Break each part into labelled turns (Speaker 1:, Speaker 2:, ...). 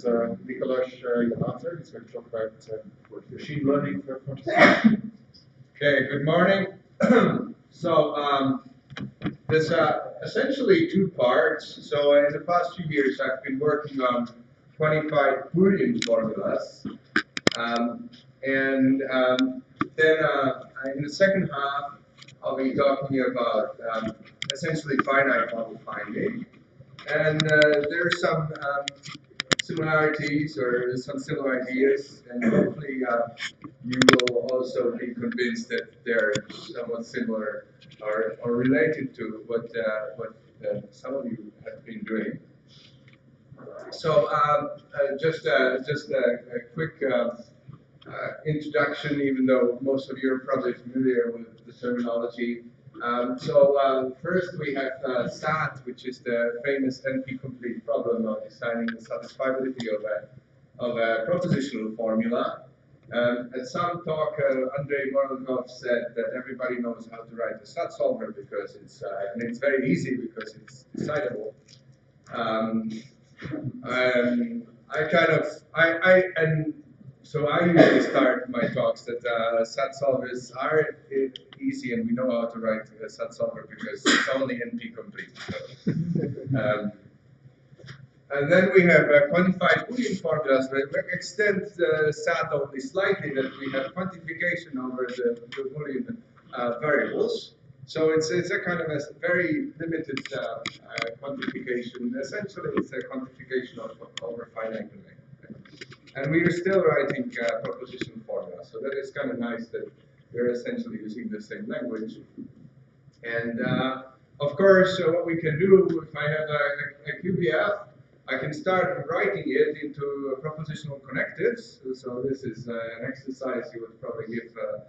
Speaker 1: is Mikoláš, Janota. He's going to talk about machine learning for quantification.
Speaker 2: Okay, good morning. There's essentially two parts. So in the past few years, I've been working on quantified Boolean formulas. Then in the second half, I'll be talking about essentially finite model finding. And there are some similarities or some similar ideas, and hopefully you will also be convinced that they're somewhat similar or related to what some of you have been doing. So just a quick introduction, even though most of you are probably familiar with the terminology. First we have SAT, which is the famous NP-complete problem of deciding the satisfiability of a propositional formula. At some talk, Andrei Morozov said that everybody knows how to write a SAT solver because it's very easy because it's decidable. So I usually start my talks that SAT solvers are easy, and we know how to write a SAT solver because it's only NP complete. So, and then we have quantified Boolean formulas that extend SAT only slightly, that we have quantification over the Boolean variables. So it's a kind of a very limited quantification. Essentially, it's a quantification over finite domain. And we are still writing proposition formulas, so that is kind of nice that we're essentially using the same language. And of course, what we can do, if I have a QBF, I can start writing it into propositional connectives. So this is an exercise you would probably give to,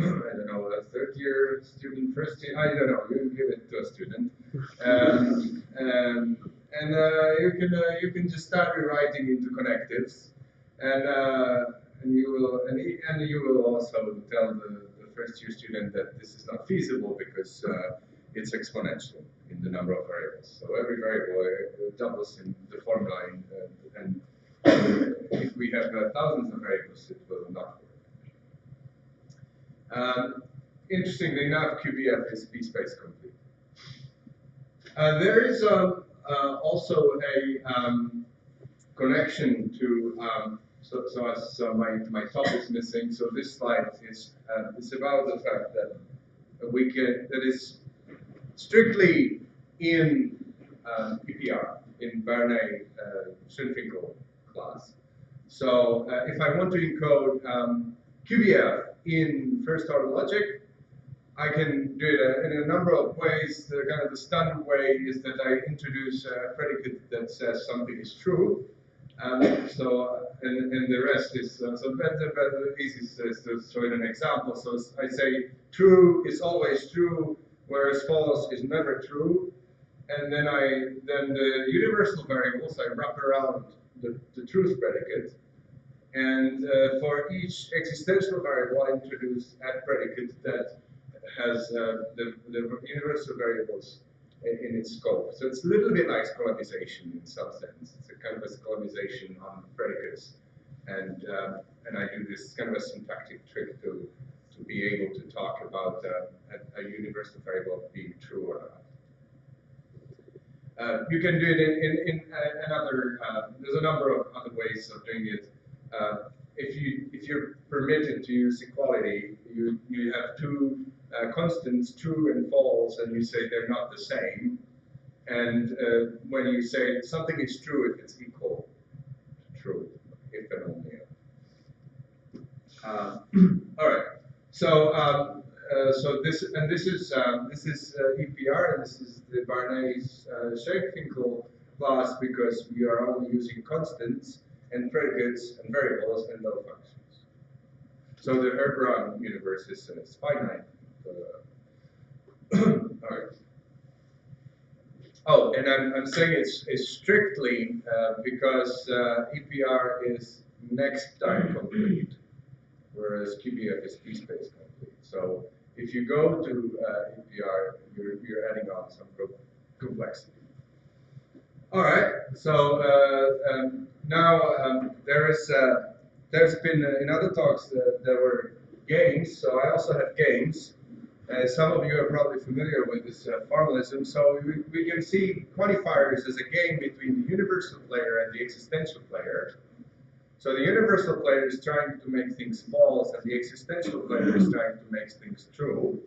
Speaker 2: I don't know, a third-year student, first year, I don't know, you give it to a student. You can just start rewriting into connectives, and you will also tell the first-year student that this is not feasible because it's exponential in the number of variables. So every variable doubles in the formula, and if we have thousands of variables, it will not work. Interestingly enough, QBF is p-space complete. There is also a connection to, so my top is missing, so this slide is about the fact that that is strictly in PPR, in Barney-Schönfinkel class. So if I want to encode QBF in first-order logic, I can do it in a number of ways. The kind of the standard way is that I introduce a predicate that says something is true. And the rest is, so the easiest is to show it an example. So I say true is always true, whereas false is never true. And then the universal variables, I wrap around the truth predicate. And for each existential variable, I introduce a predicate that has the universal variables in its scope. So it's a little bit like colonization in some sense. It's a kind of a colonization on predicates, and I do this kind of a syntactic trick to be able to talk about a universal variable being true or not. You can do it in another. There's a number of other ways of doing it. If you're permitted to use equality, you have two constants, true and false, and you say they're not the same. And when you say something is true if it's equal to true, if and only if. All right. So this is EPR, and this is the Barney-Schönfinkel class because we are only using constants and predicates and variables and no functions. So the Färber universe is finite. All right. Oh, and I'm saying it's strictly because EPR is next time complete, whereas QBF is p-space complete. So if you go to EPR, you're adding on some complexity. All right. So Now, there's been in other talks there were games, so I also have games. Some of you are probably familiar with this formalism, so we can see quantifiers as a game between the universal player and the existential player. So the universal player is trying to make things false, and the existential player is trying to make things true.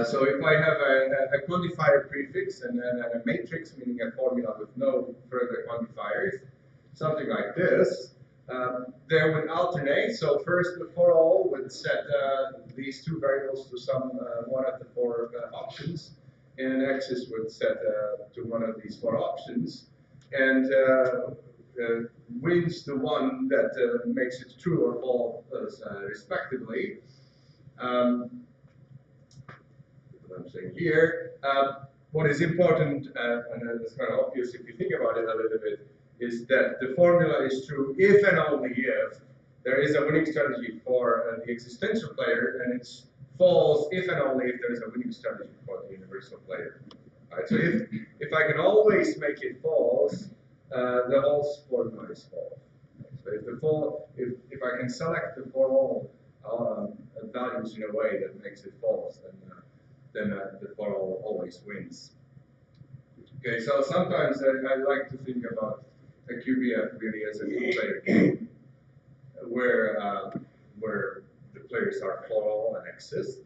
Speaker 2: So if I have a quantifier prefix and then a matrix, meaning a formula with no further quantifiers, something like this, they would alternate. So first, the for all would set these two variables to some one of the four options, and axis would set to one of these four options, and wins the one that makes it true or false, respectively. What I'm saying here. What is important, and it's kind of obvious if you think about it a little bit, is that the formula is true if and only if there is a winning strategy for the existential player, and it's false if and only if there is a winning strategy for the universal player. Right? So if I can always make it false, the whole formula is false. So if I can select the for all values in a way that makes it false, then the for all always wins. Okay, so sometimes I like to think about a QBF really as a two-player game, where the players are for all and exist,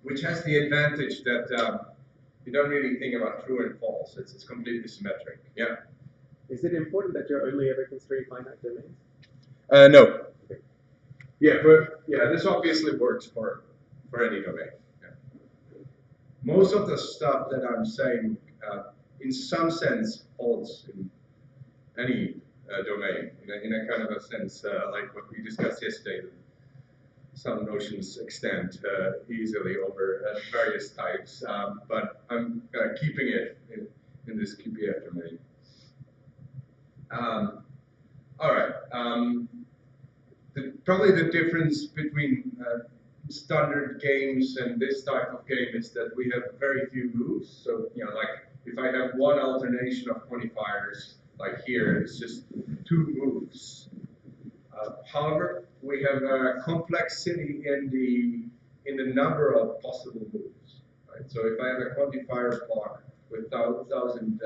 Speaker 2: which has the advantage that you don't really think about true and false. It's completely symmetric. Yeah.
Speaker 3: Is it important that you're only ever considering finite domains?
Speaker 2: No. Okay. Yeah, this obviously works for any domain. Yeah. Most of the stuff that I'm saying, in some sense, holds in any domain. In a kind of a sense, like what we discussed yesterday. Some notions extend easily over various types, but I'm keeping it in this QBF domain. All right. Probably the difference between standard games and this type of game is that we have very few moves. So, like if I have one alternation of quantifiers, like here, it's just two moves. However, we have a complexity in the number of possible moves. Right? So if I have a quantifier block with 1,000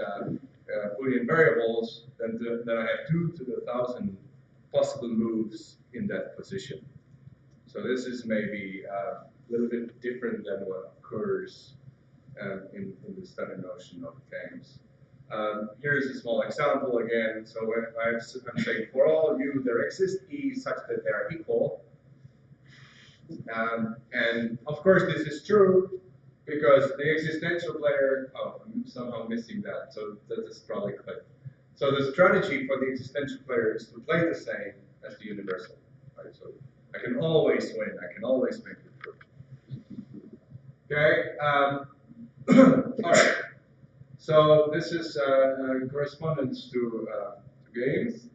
Speaker 2: Boolean variables, then I have 2 to the 1,000 possible moves in that position. So this is maybe a little bit different than what occurs in the standard notion of games. Here's a small example again. So when I'm saying for all u there exists E such that they are equal. And of course this is true because the existential player, I'm somehow missing that, so that is probably clear. So the strategy for the existential player is to play the same as the universal. Right? So I can always win, I can always make it true. Okay, all right. So this is correspondence to games.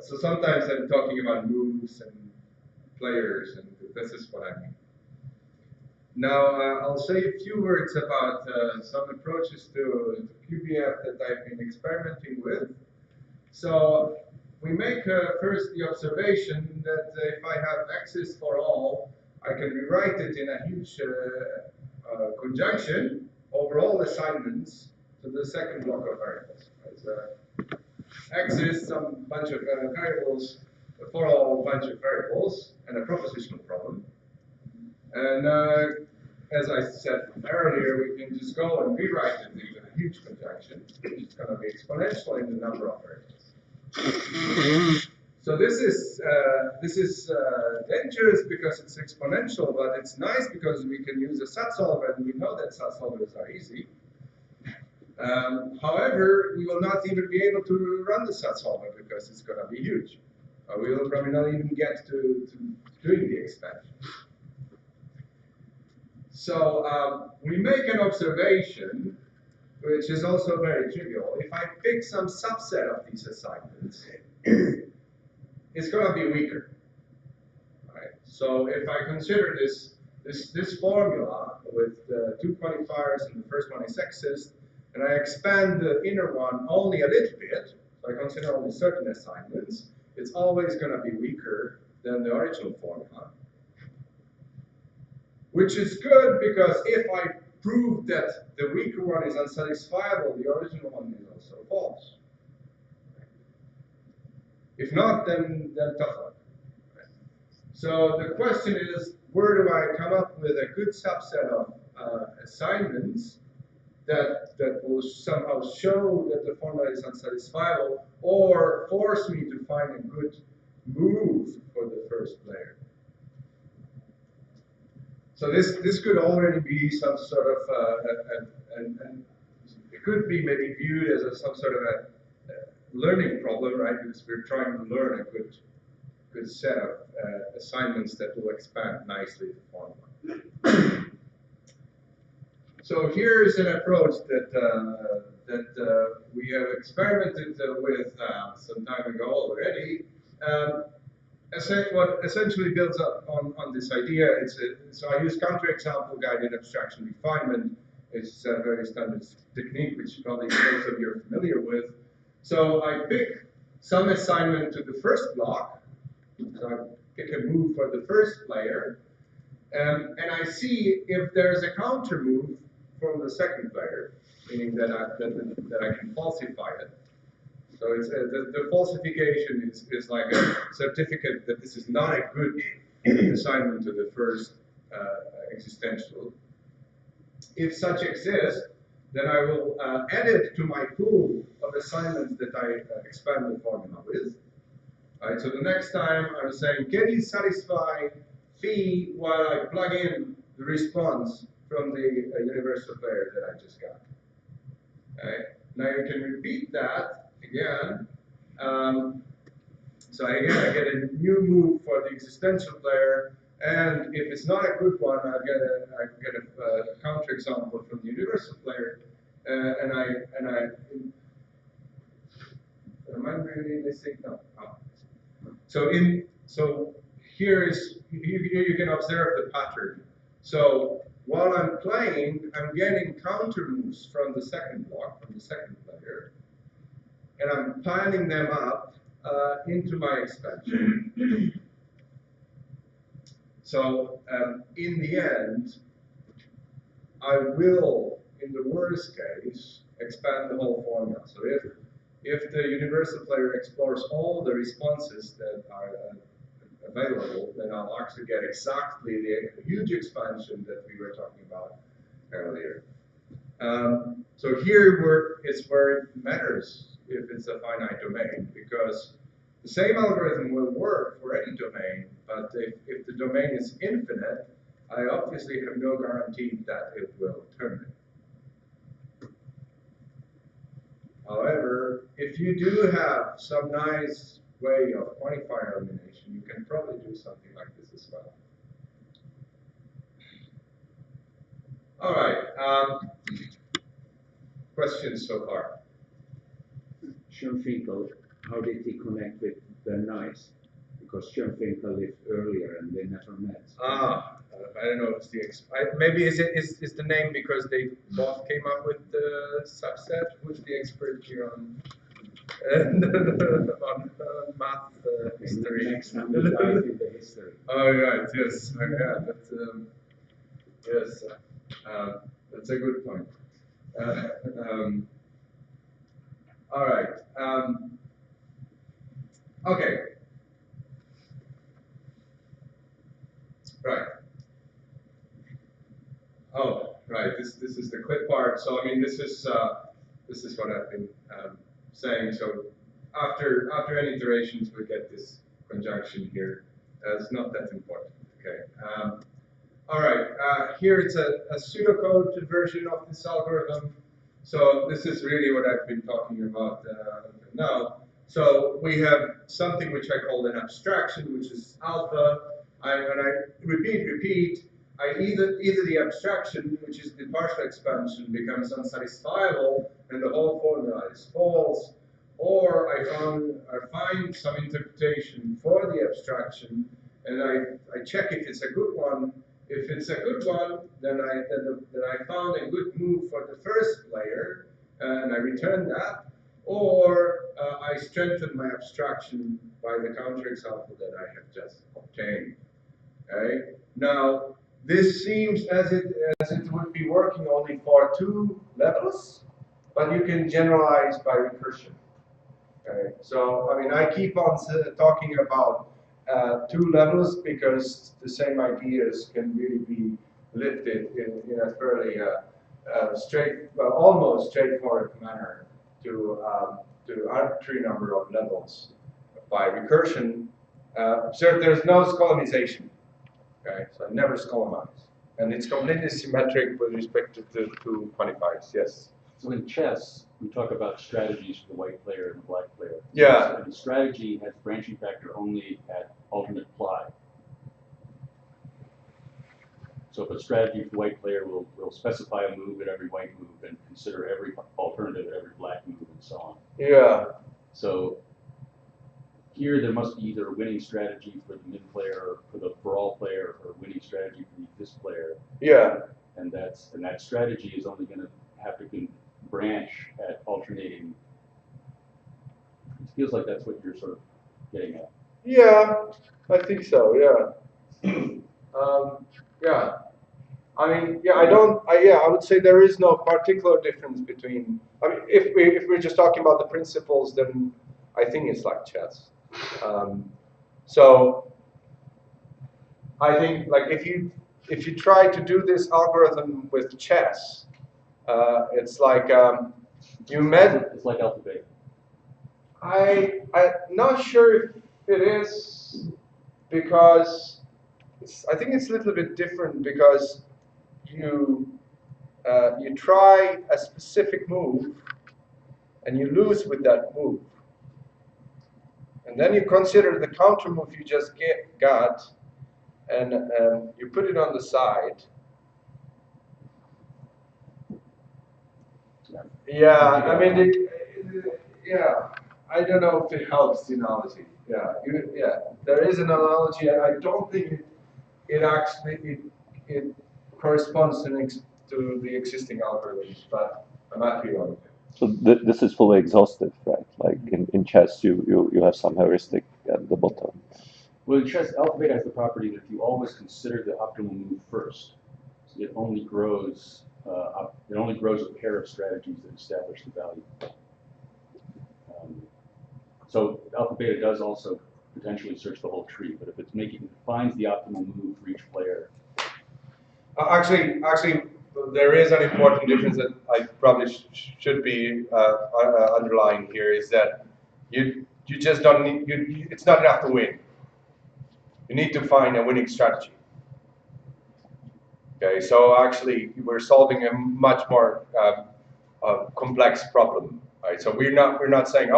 Speaker 2: So sometimes I'm talking about moves and players, and this is what I mean. Now I'll say a few words about some approaches to QBF that I've been experimenting with. So we make first the observation that if I have axis for all, I can rewrite it in a huge conjunction over all assignments to the second block of variables. Right? So axis, some bunch of variables, for all bunch of variables, and a propositional problem. And as I said earlier, we can just go and rewrite it into a huge conjunction, which is going to be exponential in the number of variables. So this is dangerous because it's exponential, but it's nice because we can use a SAT solver, and we know that SAT solvers are easy. However, we will not even be able to run the SAT solver because it's going to be huge. We will probably not even get to doing the expansion. So we make an observation, which is also very trivial. If I pick some subset of these assignments, it's going to be weaker. Right? So if I consider this formula with 2 quantifiers, and the first one is axis, and I expand the inner one only a little bit, so I consider only certain assignments, it's always going to be weaker than the original formula. Which is good because if I prove that the weaker one is unsatisfiable, the original one is also false. If not, then tough luck. So the question is, where do I come up with a good subset of assignments that will somehow show that the formula is unsatisfiable or force me to find a good move for the first layer? So this could already be some sort of, it could be maybe viewed as some sort of a learning problem, right? Because we're trying to learn a good set of assignments that will expand nicely the formula. So here's an approach that we have experimented with some time ago already. What essentially builds up on this idea, so I use counterexample guided abstraction refinement. It's a very standard technique, which probably most of you are familiar with. So I pick some assignment to the first block, so I pick a move for the first player, and I see if there's a counter move from the second player, meaning that I can falsify it. So it's, the falsification is like a certificate that this is not a good assignment to the first existential. If such exists, then I will add it to my pool of assignments that I expand the formula with. Right, so the next time I'm saying, can you satisfy phi while I plug in the response from the universal player that I just got? Okay. Now you can repeat that again. So again, I get a new move for the existential player, and if it's not a good one, I get a counterexample from the universal player, and I am I really missing? No. Oh. So here you can observe the pattern. So while I'm playing, I'm getting counter moves from the second block, from the second player, and I'm piling them up into my expansion. So in the end, I will, in the worst case, expand the whole formula. So if the universal player explores all the responses that are available, then I'll actually get exactly the huge expansion that we were talking about earlier. So here is where it matters if it's a finite domain, because the same algorithm will work for any domain, but if the domain is infinite, I obviously have no guarantee that it will terminate. However, if you do have some nice way of quantifier elimination, you can probably do something like this as well. All right. Questions so far?
Speaker 4: Schoenfinkel, how did he connect with the Nice? Because Schoenfinkel lived earlier and they never met.
Speaker 2: I don't know if it's the maybe is the name because they both came up with the subset. Who's the expert here on math history?
Speaker 4: Next time we dive into history.
Speaker 2: Oh right, yes, yeah, yes, that's a good point. All right. Okay. Right. Oh, right. This is the clip part. So I mean, this is what I've been saying. So after n iterations, we get this conjunction here. It's not that important. Okay. All right. Here it's a pseudocode version of this algorithm. So this is really what I've been talking about now. So we have something which I call an abstraction, which is alpha. And I repeat. Either the abstraction, which is the partial expansion, becomes unsatisfiable and the whole formula is false, or I find some interpretation for the abstraction and I check if it's a good one. If it's a good one, then I found a good move for the first player, and I return that, or I strengthen my abstraction by the counterexample that I have just obtained. Okay? Now, this seems as it would be working only for 2 levels, but you can generalize by recursion. Okay? So, I mean, I keep on talking about 2 levels because the same ideas can really be lifted in a fairly almost straightforward manner to arbitrary number of levels by recursion. So there's no scholomization. Okay, so I never scolomize, and it's completely symmetric with respect to the 2 quantifiers. Yes.
Speaker 5: So in chess, we talk about strategies for the white player and the black player.
Speaker 2: Yeah.
Speaker 5: And the strategy has branching factor only at alternate ply. So if a strategy for the white player will specify a move at every white move and consider every alternative at every black move and so on.
Speaker 2: Yeah.
Speaker 5: So here there must be either a winning strategy for the mid player or for the brawl player, or a winning strategy for this player.
Speaker 2: Yeah.
Speaker 5: And that strategy is only going to have to branch at alternating. It feels like that's what you're sort of getting at.
Speaker 2: Yeah, I think so. Yeah. Yeah. I mean, yeah. I would say there is no particular difference between. I mean, if we're just talking about the principles, then I think it's like chess. So I think, like, if you try to do this algorithm with chess, it's like
Speaker 5: It's like alpha beta.
Speaker 2: I'm not sure if it is, because I think it's a little bit different, because you try a specific move and you lose with that move. And then you consider the counter move you just got, and you put it on the side. Yeah, I mean, yeah, I don't know if it helps the analogy. Yeah, there is an analogy, and I don't think it actually it corresponds to the existing algorithms, but I might be wrong.
Speaker 6: So this is fully exhaustive, right? Like in chess, you have some heuristic at the bottom.
Speaker 5: Well, in chess, alpha beta has the property that if you always consider the optimal move first, it only grows. It only grows a pair of strategies that establish the value. So alpha beta does also potentially search the whole tree, but if it finds the optimal move for each player.
Speaker 2: Actually, there is an important difference that I probably should be underlying here, is that you just don't need, it's not enough to win. You need to find a winning strategy. Okay, so actually we're solving a much more complex problem, right? So we're not saying,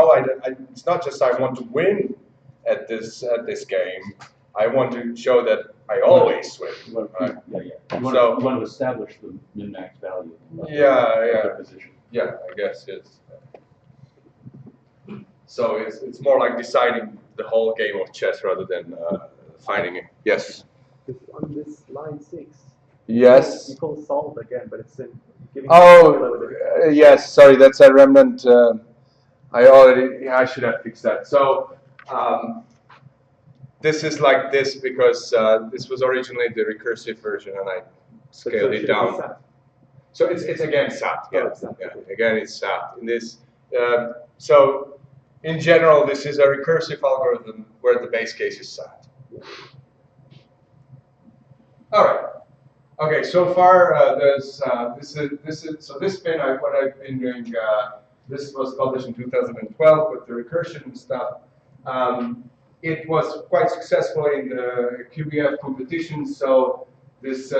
Speaker 2: it's not just I want to win at this game. I want to show that I always win. Right?
Speaker 5: You want to establish the min-max value.
Speaker 2: Position. Yeah, I guess it's. So it's more like deciding the whole game of chess rather than finding it. Yes.
Speaker 3: On this line 6.
Speaker 2: Yes.
Speaker 3: You call solve again, but it's giving.
Speaker 2: Yes. Sorry, that's a remnant. I should have fixed that. So. This is like this because this was originally the recursive version, and I scaled it down. So it's again SAT. Yeah, again it's SAT. In this, so in general, this is a recursive algorithm where the base case is SAT. All right. Okay. So far, there's this been what I've been doing. This was published in 2012 with the recursion stuff. It was quite successful in the QBF competition, so this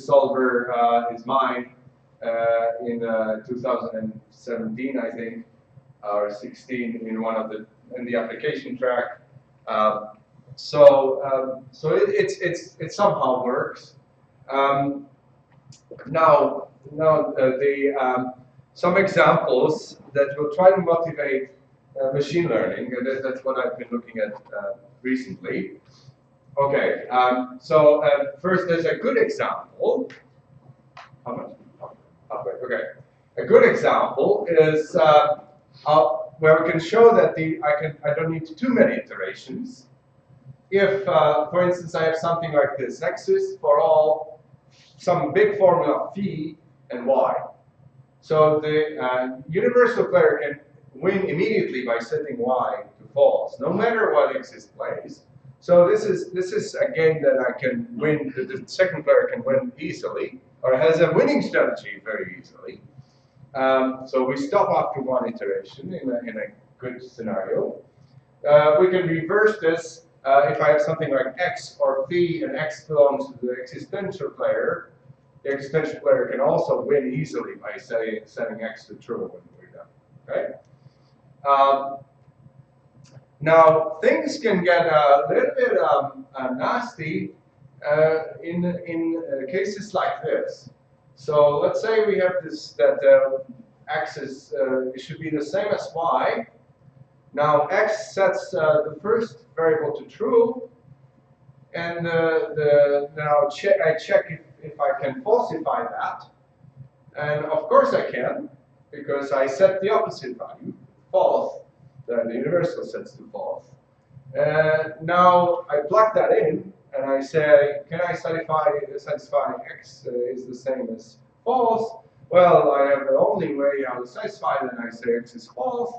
Speaker 2: solver is mine in 2017, I think, or 16 in the application track. So it somehow works. Now some examples that will try to motivate machine learning, and that's what I've been looking at recently. Okay, so first there's a good example. How much? Okay. A good example is where we can show that I don't need too many iterations. If, for instance, I have something like this, X is for all some big formula phi and y. So the universal player can win immediately by setting y to false, no matter what X plays. So this is a game that I can win. The second player can win easily, or has a winning strategy very easily. So we stop after one iteration in a good scenario. We can reverse this if I have something like X or phi and X belongs to the existential player. The existential player can also win easily by setting X to true when we're done. Right? Now things can get a little bit nasty in cases like this. So let's say we have this that X is it should be the same as Y. Now X sets the first variable to true, and now I check if I can falsify that, and of course I can, because I set the opposite value, false. The universal sets to false. Now I plug that in, and I say, can I satisfy X is the same as false? Well, I have the only way how to satisfy that. I say X is false.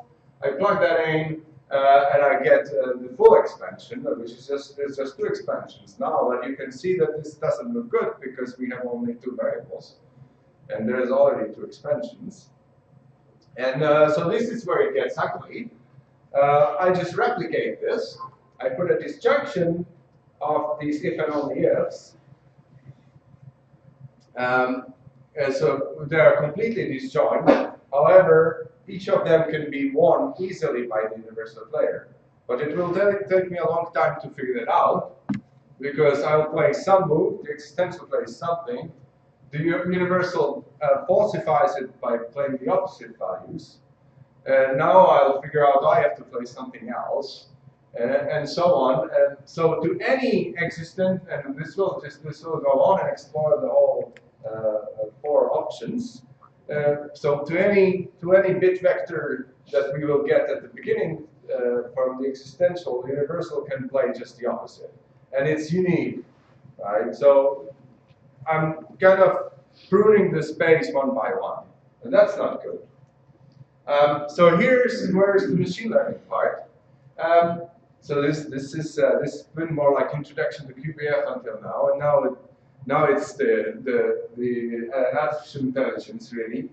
Speaker 2: I plug that in, and I get the full expansion, which is there's just two expansions now. But you can see that this doesn't look good because we have only two variables, and there's already two expansions. And so this is where it gets ugly. I just replicate this. I put a disjunction of these if and only ifs. And so they are completely disjoint. However, each of them can be won easily by the universal player. But it will take me a long time to figure that out, because I'll play some move, the existential plays something, the universal falsifies it by playing the opposite values. And now I'll figure out I have to play something else, and so on. And so to any existent, and this will go on and explore the whole 4 options. So to any bit vector that we will get at the beginning from the existential, the universal can play just the opposite, and it's unique, right? So I'm kind of pruning the space one by one, and that's not good. So where's the machine learning part. So this has been more like introduction to QPF until now, and now it's the artificial intelligence really.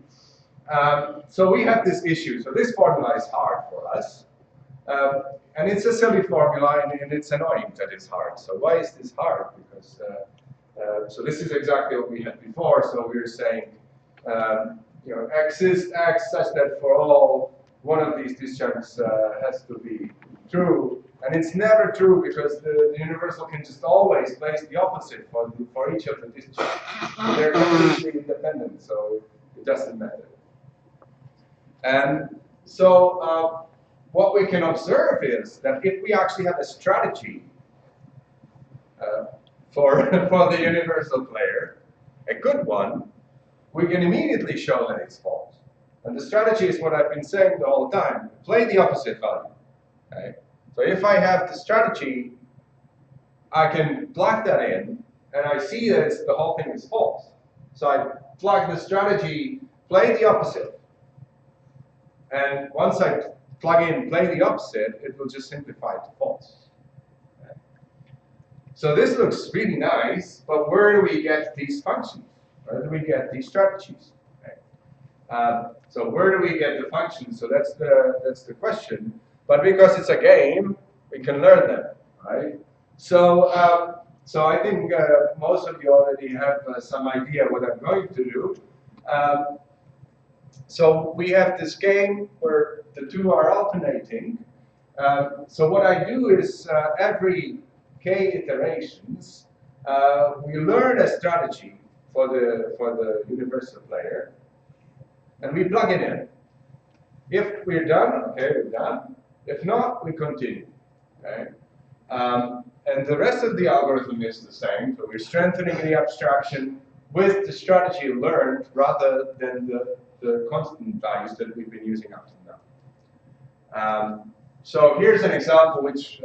Speaker 2: So we have this issue. So this formula is hard for us, and it's a silly formula, and it's annoying that it's hard. So why is this hard? Because so this is exactly what we had before. So we were saying, exists X such that for all one of these disjuncts has to be true. And it's never true because the universal can just always place the opposite for each of the disjuncts. They're completely independent, so it doesn't matter. And so what we can observe is that if we actually have a strategy for the universal player, a good one, we can immediately show that it's false. And the strategy is what I've been saying the whole time. Play the opposite value. Okay? So if I have the strategy, I can plug that in, and I see that the whole thing is false. So I plug the strategy, play the opposite. And once I plug in play the opposite, it will just simplify to false. Okay? So this looks really nice, but where do we get these functions? Where do we get these strategies? Okay. So where do we get the functions? So that's the question. But because it's a game, we can learn them, right? So so I think most of you already have some idea what I'm going to do. So we have this game where the two are alternating. So what I do is every k iterations, we learn a strategy for the universal player, and we plug it in. If we're done, okay, we're done. If not, we continue. Okay, and the rest of the algorithm is the same. So we're strengthening the abstraction, with the strategy learned rather than the constant values that we've been using up to now. So here's an example which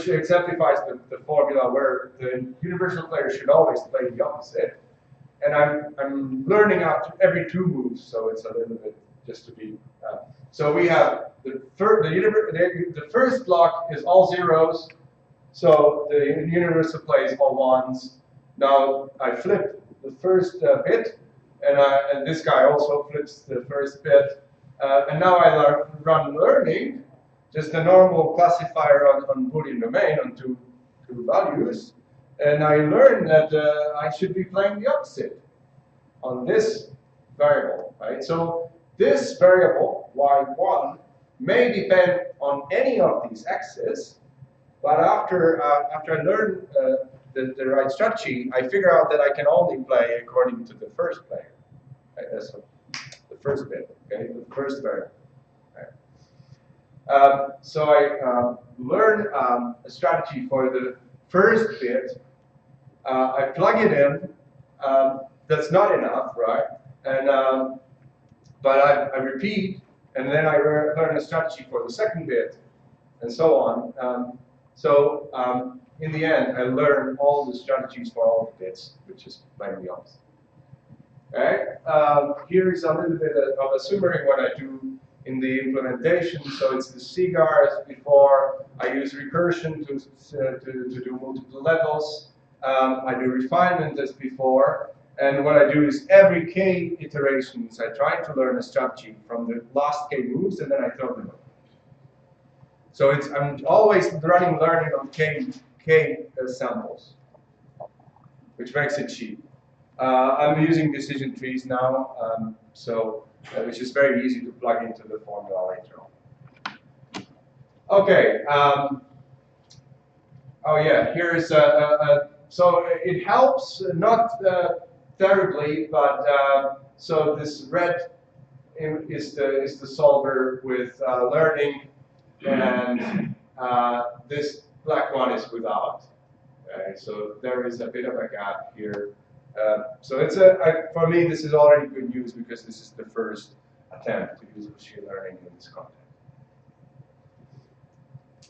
Speaker 2: exemplifies the formula where the universal player should always play the opposite. And I'm learning after every 2 moves, so it's a little bit just to be. So we have the first block is all zeros, so the universal plays all ones. Now I flip the first bit, and this guy also flips the first bit, and now I run learning, just a normal classifier on Boolean domain on two values, and I learn that I should be playing the opposite on this variable, right? So this variable, y1, may depend on any of these x's, but after I learn the right strategy, I figure out that I can only play according to the first player. Right? That's the first bit, okay? The first variable. Right? So I learn a strategy for the first bit. I plug it in. That's not enough, right? And but I repeat, and then I learn a strategy for the second bit, and so on. In the end, I learn all the strategies for all the bits, which is playing the opposite. Okay? Here is a little bit of a summary what I do in the implementation. So it's the CGAR as before. I use recursion to do multiple levels. I do refinement as before. And what I do is every k iterations, I try to learn a strategy from the last k moves, and then I throw them out. So I'm always learning on k samples, which makes it cheap. I'm using decision trees now, which is very easy to plug into the formula later on. Okay. Oh yeah, here is so it helps not terribly, but so this red is the solver with learning, and this black one is without. Okay, so there is a bit of a gap here. So it's for me this is already good news because this is the first attempt to use machine learning in this context.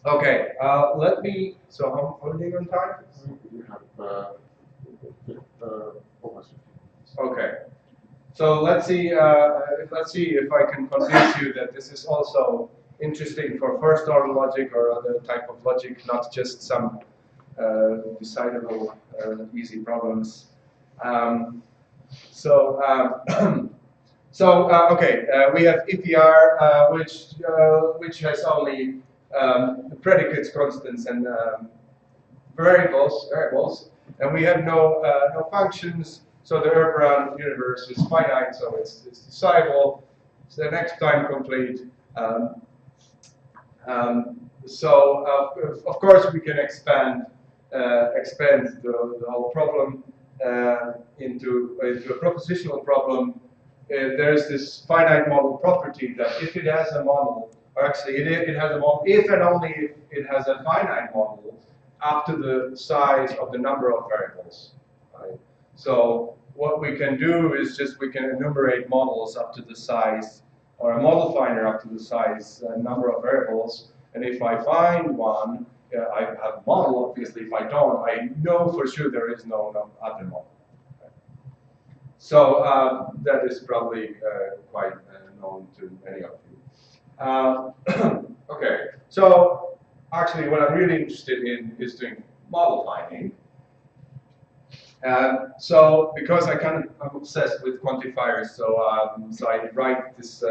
Speaker 2: Okay, let me. So how are we on time?
Speaker 1: We have almost 15 minutes.
Speaker 2: Okay, so let's see if I can convince you that this is also interesting for first-order logic or other type of logic, not just some decidable easy problems. Okay, we have EPR, which has only predicates, constants, and variables, and we have no functions. So the Färber universe is finite, so it's decidable. So the next time complete. Of course we can expand the whole problem into a propositional problem. There's this finite model property that if it has a model, or actually it has a model if and only if it has a finite model up to the size of the number of variables. Right? So what we can do is just we can enumerate models up to the size, or a model finder up to the size number of variables. And if I find one, I have a model. Obviously, if I don't, I know for sure there is no other model. Okay. So that is probably quite known to many of you. Okay, so actually what I'm really interested in is doing model finding. So because I'm obsessed with quantifiers, so I write this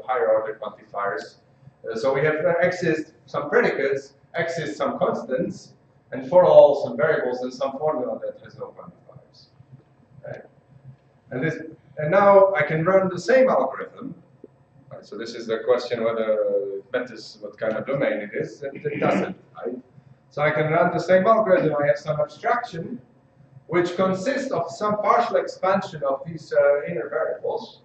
Speaker 2: higher order quantifiers. So we have exist some predicates, exist some constants, and for all some variables and some formula that has no quantifiers. Okay. And now I can run the same algorithm. Right, so this is the question whether it matters what kind of domain it is, and it doesn't. Right? So I can run the same algorithm. I have some abstraction, which consists of some partial expansion of these inner variables.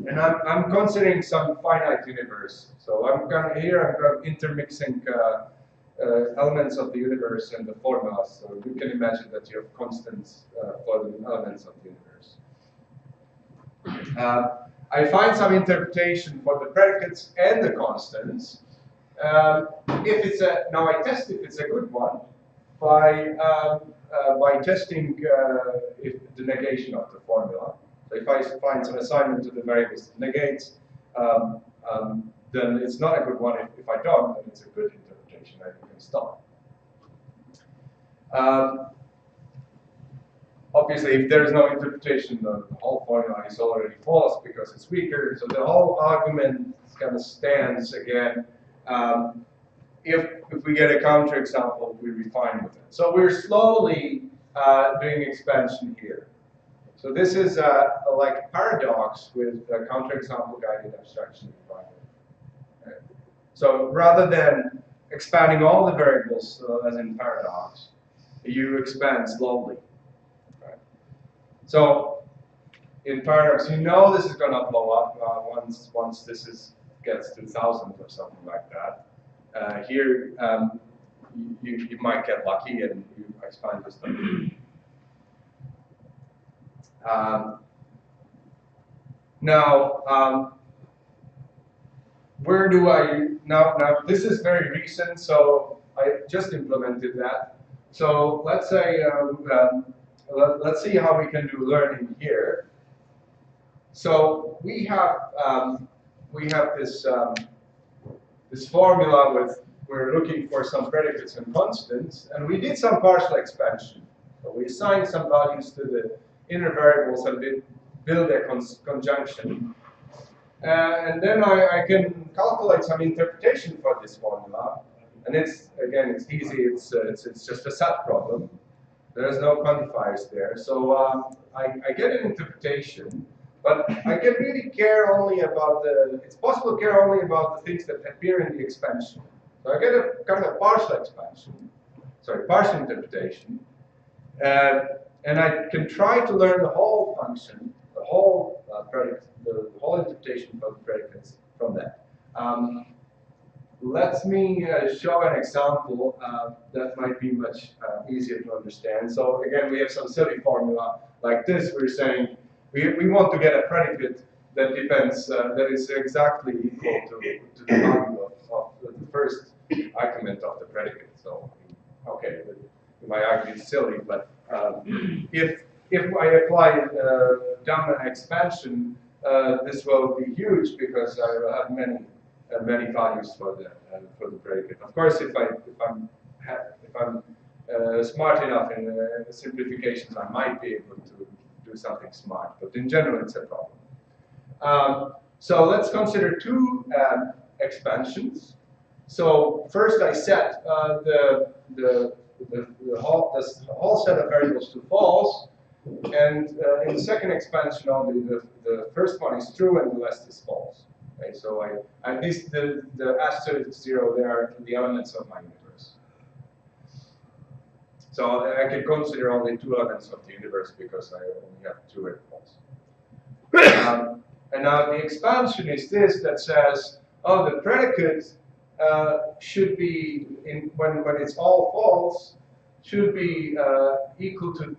Speaker 2: And I'm considering some finite universe. So I'm going intermixing elements of the universe and the formulas. So you can imagine that you have constants for the elements of the universe. I find some interpretation for the predicates and the constants. If it's now I test if it's a good one by testing if the negation of the formula. So if I find some assignment to the variables that negates, then it's not a good one. If I don't, then it's a good interpretation. I can stop. Obviously, if there is no interpretation, the whole formula is already false because it's weaker. So the whole argument kind of stands again. If we get a counterexample, we refine with it. So we're slowly doing expansion here. So this is like a paradox with a counterexample guided abstraction refinement. Okay. So rather than expanding all the variables as in paradox, you expand slowly. Okay. So in paradox, you know this is going to blow up once this gets to 1,000 or something like that. Here, you might get lucky and you expand this number. Now, where do I now? This is very recent, so I just implemented that. So let's say let's see how we can do learning here. So we have this this formula with we're looking for some predicates and constants, and we did some partial expansion. So we assigned some values to the inner variables and build a conjunction. And then I can calculate some interpretation for this formula. And it's easy. It's just a set problem. There's no quantifiers there. So I get an interpretation, but I can really care only about it's possible to care only about the things that appear in the expansion. So I get a kind of partial interpretation. And I can try to learn the whole function, the whole predicate, the whole interpretation of the predicates from that. Let me show an example that might be much easier to understand. So again, we have some silly formula like this. We're saying we want to get a predicate that depends, that is exactly equal to the value of the first argument of the predicate. So, okay, you might argue it's silly, but if I apply gamma expansion, this will be huge because I will have many values for the predicate. Of course, if I'm smart enough in simplifications, I might be able to do something smart. But in general, it's a problem. So let's consider two expansions. So first, I set the whole set of variables to false, and in the second expansion, only the first one is true and the rest is false. Okay, so the asterisk 0, they are the elements of my universe. So I can consider only two elements of the universe because I only have true and false. And now the expansion is this that says, oh, the predicate should be, when it's all false, should be equal to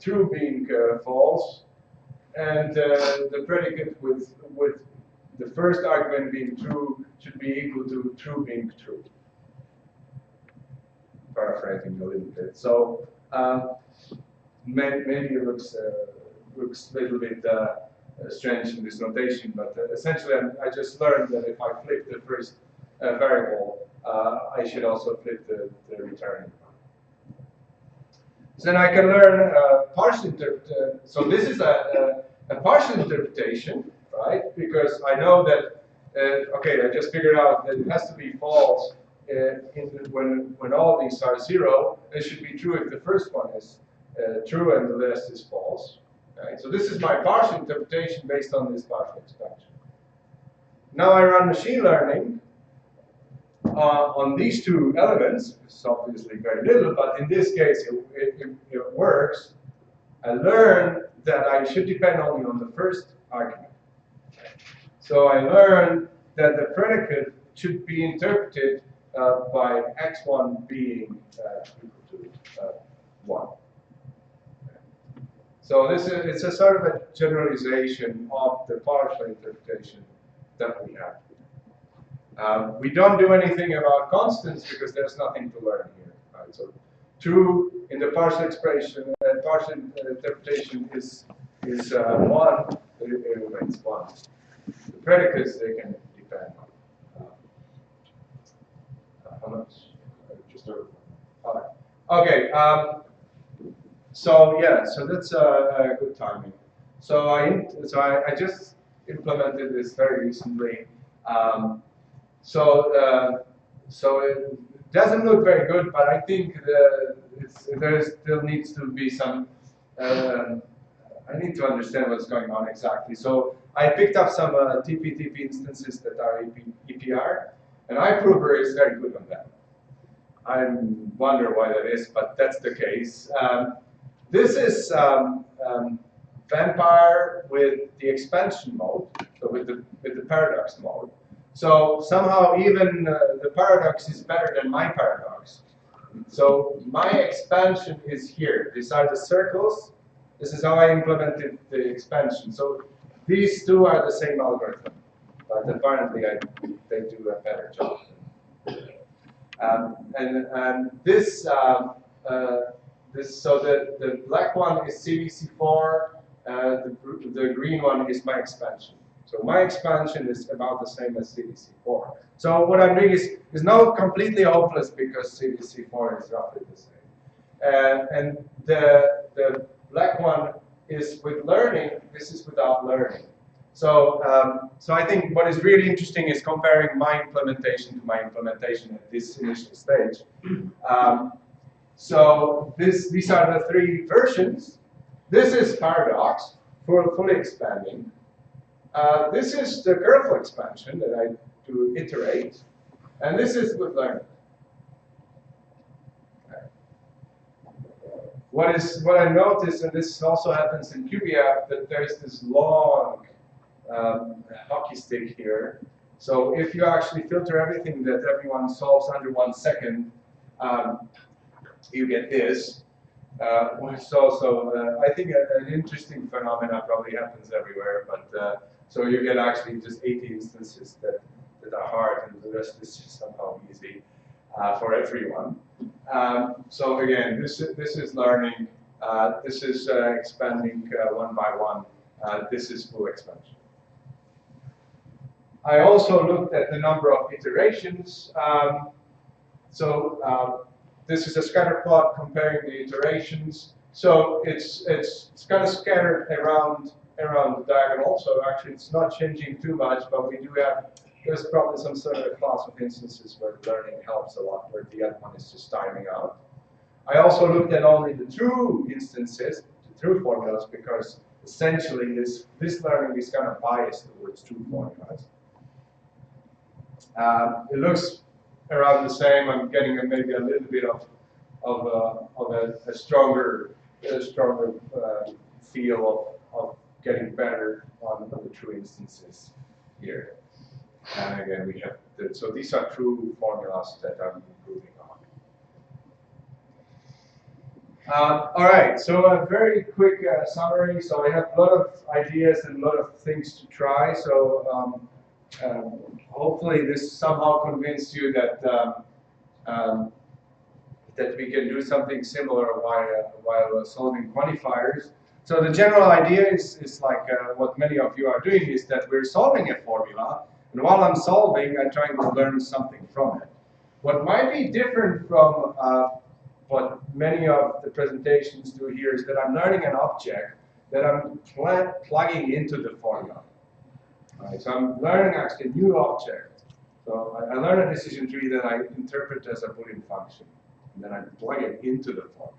Speaker 2: true being false, and the predicate with the first argument being true should be equal to true being true. Paraphrasing a little bit. So maybe it looks a little bit strange in this notation, but essentially I just learned that if I flip the first variable, I should also flip the return. So then I can learn partial interpretation. So this is a partial interpretation, right? Because I know that, okay, I just figured out that it has to be false when all these are 0. It should be true if the first one is true and the rest is false. Right? So this is my partial interpretation based on this partial expansion. Now I run machine learning on these two elements. It's obviously very little, but in this case it works. I learn that I should depend only on the first argument. So I learn that the predicate should be interpreted by x1 being equal to 1. So it's a sort of a generalization of the partial interpretation that we have. We don't do anything about constants because there's nothing to learn here. Right? So true in the partial expression, partial interpretation is 1, it remains 1. The predicates, they can depend on how much?
Speaker 1: Just over.
Speaker 2: Okay. So yeah, so that's a good timing. So I just implemented this very recently. So it doesn't look very good, but I think there still needs to be some. I need to understand what's going on exactly. So I picked up some TP instances that are EPR, and iProver is very good on that. I wonder why that is, but that's the case. This is Vampire with the expansion mode, so with the paradox mode. So somehow even the paradox is better than my paradox. So my expansion is here. These are the circles. This is how I implemented the expansion. So these two are the same algorithm, but apparently they do a better job. And this so the black one is CVC4, the green one is my expansion. So my expansion is about the same as CVC4. So what I'm doing is now completely hopeless because CVC4 is roughly the same. And the black one is with learning, this is without learning. So I think what is really interesting is comparing my implementation to my implementation at this initial stage. So these are the 3 versions. This is paradox for fully expanding. This is the careful expansion that I do iterate, and this is with learning. Okay. What I noticed, and this also happens in QBF, that there's this long hockey stick here. So if you actually filter everything that everyone solves under 1 second, you get this. Which is also, I think, an interesting phenomenon, probably happens everywhere. But so you get actually just 80 instances that are hard, and the rest is just somehow easy for everyone. So again, this is learning. This is expanding 1 by 1. This is full expansion. I also looked at the number of iterations. This is a scatter plot comparing the iterations. So it's kind of scattered around the diagonal. So actually, it's not changing too much, but we do have. There's probably some sort of a class of instances where learning helps a lot, where the other one is just timing out. I also looked at only the true instances, the true formulas, because essentially this learning is kind of biased towards true formulas. It looks around the same. I'm getting maybe a little bit of a stronger feel of getting better on the true instances here. And again, we have so these are true formulas that I'm improving on. All right, so a very quick summary. So I have a lot of ideas and a lot of things to try. So hopefully this somehow convinced you that that we can do something similar while solving quantifiers. So the general idea is like what many of you are doing is that we're solving a formula, and while I'm solving, I'm trying to learn something from it. What might be different from what many of the presentations do here is that I'm learning an object that I'm plugging into the formula. Right, so I'm learning actually a new object. So I learn a decision tree that I interpret as a Boolean function, and then I plug it into the formula.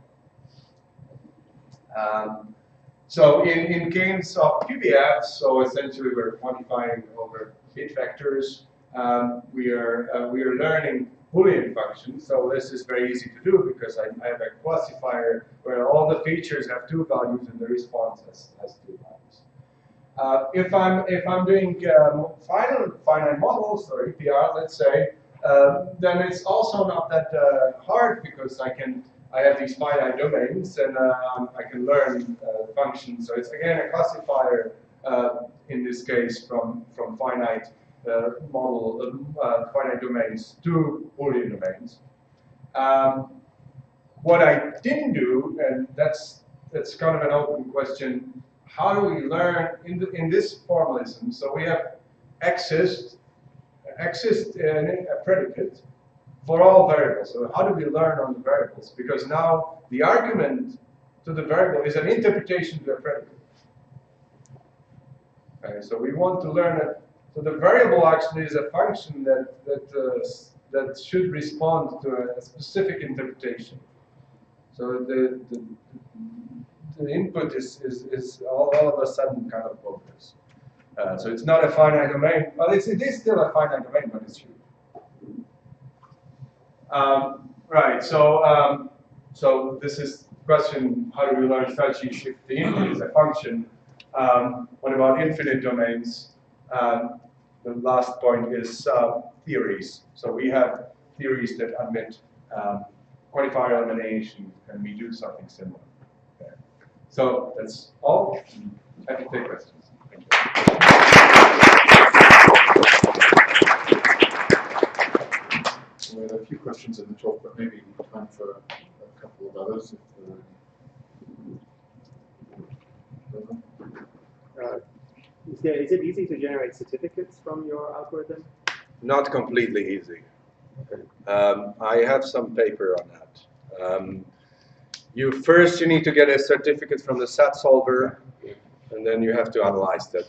Speaker 2: So in games of QBF, so essentially we're quantifying over bit vectors. We are learning Boolean functions. So this is very easy to do because I have a classifier where all the features have 2 values and the response has 2 values. If I'm doing finite models or EPR, let's say, then it's also not that hard because I have these finite domains and I can learn functions. So it's again a classifier in this case from finite finite domains to Boolean domains. What I didn't do, and that's kind of an open question, how do we learn in this formalism? So we have exist a predicate for all variables. So how do we learn on the variables? Because now the argument to the variable is an interpretation to the predicate. Okay, so we want to learn it. So the variable actually is a function that should respond to a specific interpretation. So the input is all of a sudden kind of bogus. So it's not a finite domain. Well, it is still a finite domain, but it's huge. Right. So this is the question: how do we learn strategy if the input is a function? What about infinite domains? The last point is theories. So we have theories that admit quantifier elimination, and we do something similar. Okay. So that's all. I can take questions. Thank you.
Speaker 1: We had a few questions in the talk, but maybe time for a couple of others.
Speaker 3: Is it easy to generate certificates from your algorithm?
Speaker 2: Not completely easy.
Speaker 3: Okay.
Speaker 2: I have some paper on that. You need to get a certificate from the SAT solver, and then you have to analyze that.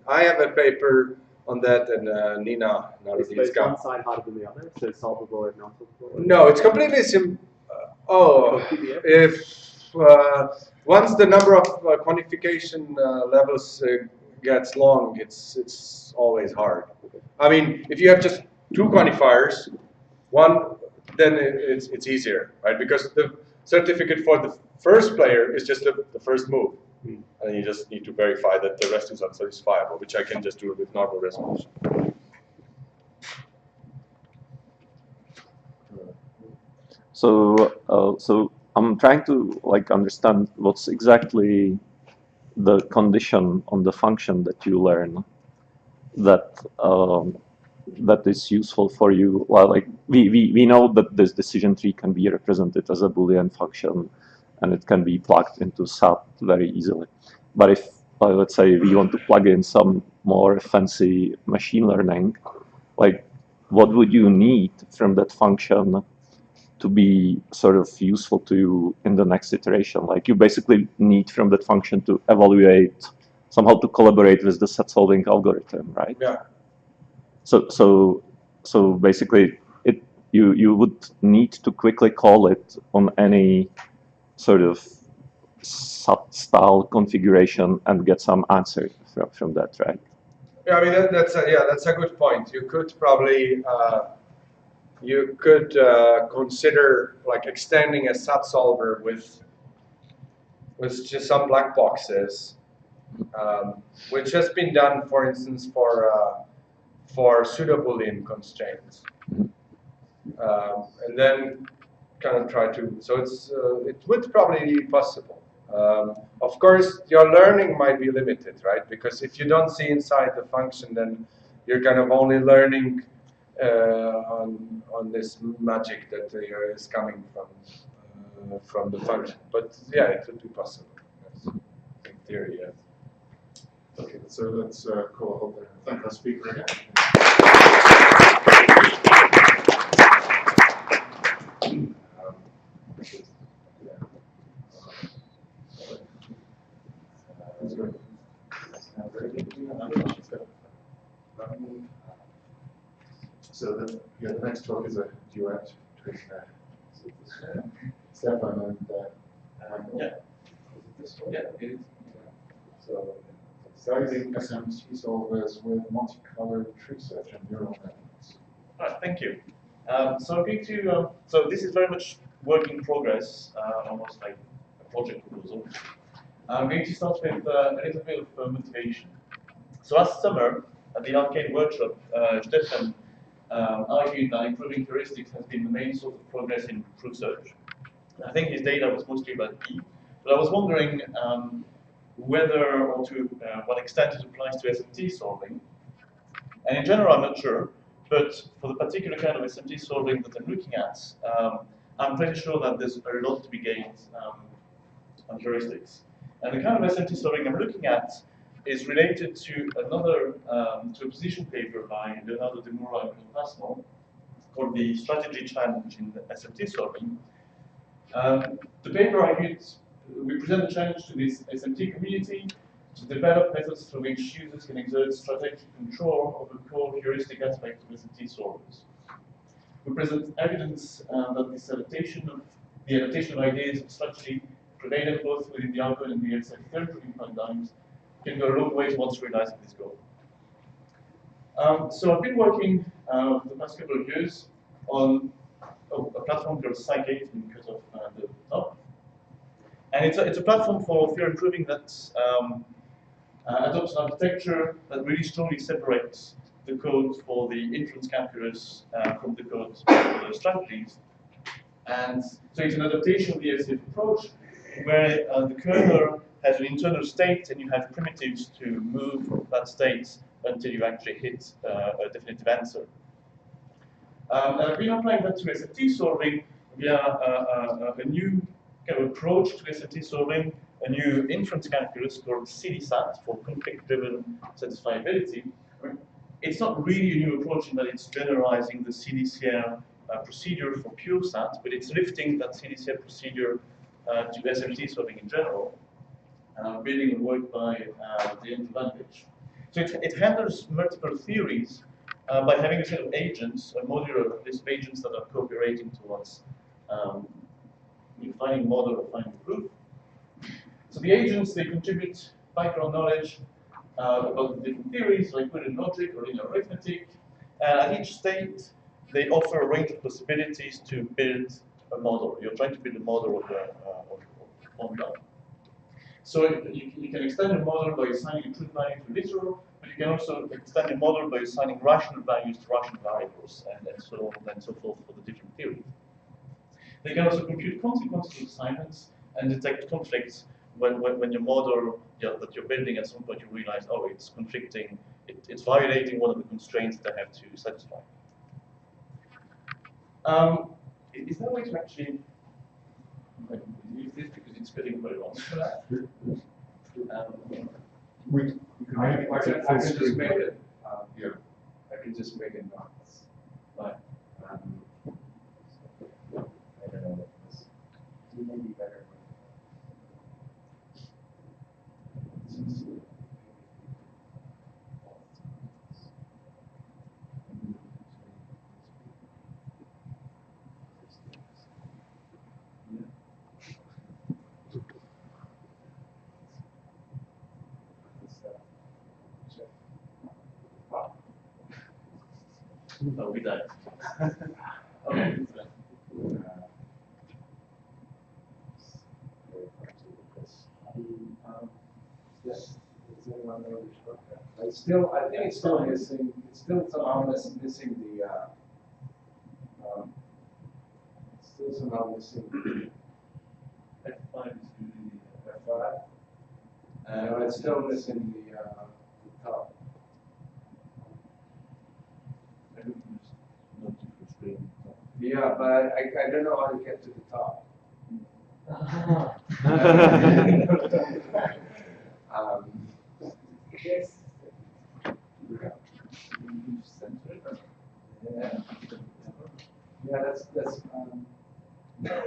Speaker 2: I have a paper on that, and Nina
Speaker 3: Is one side harder than the other? So solvable or not solvable?
Speaker 2: No, it's completely simple.
Speaker 3: PDF?
Speaker 2: If once the number of quantification levels gets long, it's always hard. I mean, if you have just two quantifiers, then it's easier, right? Because the certificate for the first player is just the first move. And you just need to verify that the rest is unsatisfiable, which I can just do with normal resolution.
Speaker 6: So I'm trying to understand what's exactly the condition on the function that you learn that is useful for you. Well, we know that this decision tree can be represented as a Boolean function, and it can be plugged into SAT very easily. But if let's say we want to plug in some more fancy machine learning, what would you need from that function to be sort of useful to you in the next iteration? You basically need from that function to evaluate, somehow to collaborate with the set solving algorithm, right?
Speaker 2: Yeah.
Speaker 6: So basically, you would need to quickly call it on any sort of style configuration and get some answer from that, right?
Speaker 2: Yeah, I mean that's a good point. You could probably consider extending a SAT solver with just some black boxes, which has been done, for instance, for pseudo-Boolean constraints, and then kind of try to. So it would probably be possible. Of course, your learning might be limited, right? Because if you don't see inside the function, then you're kind of only learning on this magic that is coming from the function. But yeah, it could be possible. Yes. In theory, yes.
Speaker 1: Okay, so let's call a halt there. Thank our speaker again. So the next talk is a duet between Stéphane and
Speaker 7: Yeah, it is.
Speaker 1: So sizing SMT solvers with multicolored tree search and neural networks.
Speaker 7: All right, thank you. So I'm going to, so this is very much work in progress, almost like a project proposal. I'm going to start with a little bit of motivation. So last summer, at the arcade workshop, Stéphane argued that improving heuristics has been the main source of progress in proof search. I think his data was mostly about E, but I was wondering whether or to what extent it applies to SMT solving. And in general, I'm not sure, but for the particular kind of SMT solving that I'm looking at, I'm pretty sure that there's a lot to be gained on heuristics. And the kind of SMT solving I'm looking at is related to another, to a position paper by Leonardo de Moura and Pascal called the Strategy Challenge in SMT solving. The paper argued, we present a challenge to this SMT community to develop methods through which users can exert strategic control over core heuristic aspects of SMT solvers. We present evidence that the adaptation of ideas of strategy prevalent both within the algorithm and the self-determining paradigms can go a long way towards realizing this goal. So I've been working for the past couple of years on a platform called Scikate because of the top. And it's a platform for fear improving that adopts an architecture that really strongly separates the code for the inference calculus from the code for the strategies. And so it's an adaptation of the SDF approach where the kernel has an internal state and you have primitives to move that state until you actually hit a definitive answer. And I've been applying that to SMT solving via a new kind of approach to SMT solving, a new inference calculus called CDSAT for conflict-driven satisfiability. It's not really a new approach in that it's generalizing the CDCR procedure for pure SAT, but it's lifting that CDCR procedure to SMT solving in general, building on work by the advantage. So it handles multiple theories by having a set of agents, a modular list of agents that are cooperating towards finding a model or finding a proof. So the agents, they contribute background knowledge about the different theories, like Boolean logic or linear arithmetic. And at each state, they offer a range of possibilities to build a model. You're trying to build a model of the formula. So you can extend a model by assigning a truth value to literal, but you can also extend a model by assigning rational values to rational variables, and so on and so forth for the different theories. They can also compute consequences of assignments and detect conflicts when your model that you're building at some point you realize, oh, it's conflicting, it's violating one of the constraints that I have to satisfy. Is there a way to actually use this because it's getting very long?
Speaker 2: I can just make it. Yeah, I can just make it not.
Speaker 7: Right.
Speaker 2: I don't know what this. It may be better.
Speaker 7: Oh, we died. Okay.
Speaker 2: I think it's still missing. It's still somehow missing the. It's still somehow missing
Speaker 7: F5 is usually
Speaker 2: F5. And it's still missing the top. Yeah, but I don't know how to get to the top. Yes. Yeah, that's yeah,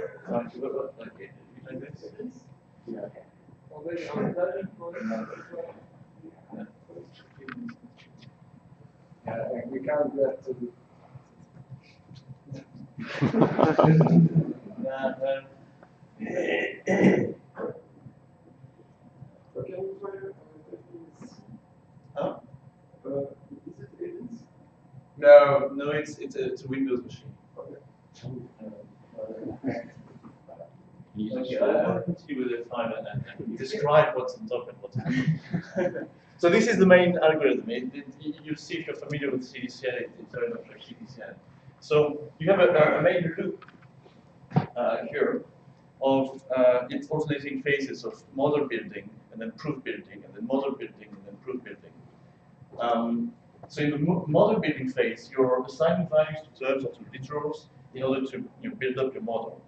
Speaker 2: we can't get to the
Speaker 7: No, it's a Windows machine. Okay, I want to continue with F5 and describe what's on top and what's happening. So this is the main algorithm. You see if you're familiar with CDCN, it's very much like CDCN. So you have a main loop here of its alternating phases of model building and then proof building and then model building and then proof building. So in the model building phase, you're assigning values to terms or to literals in order to build up your model.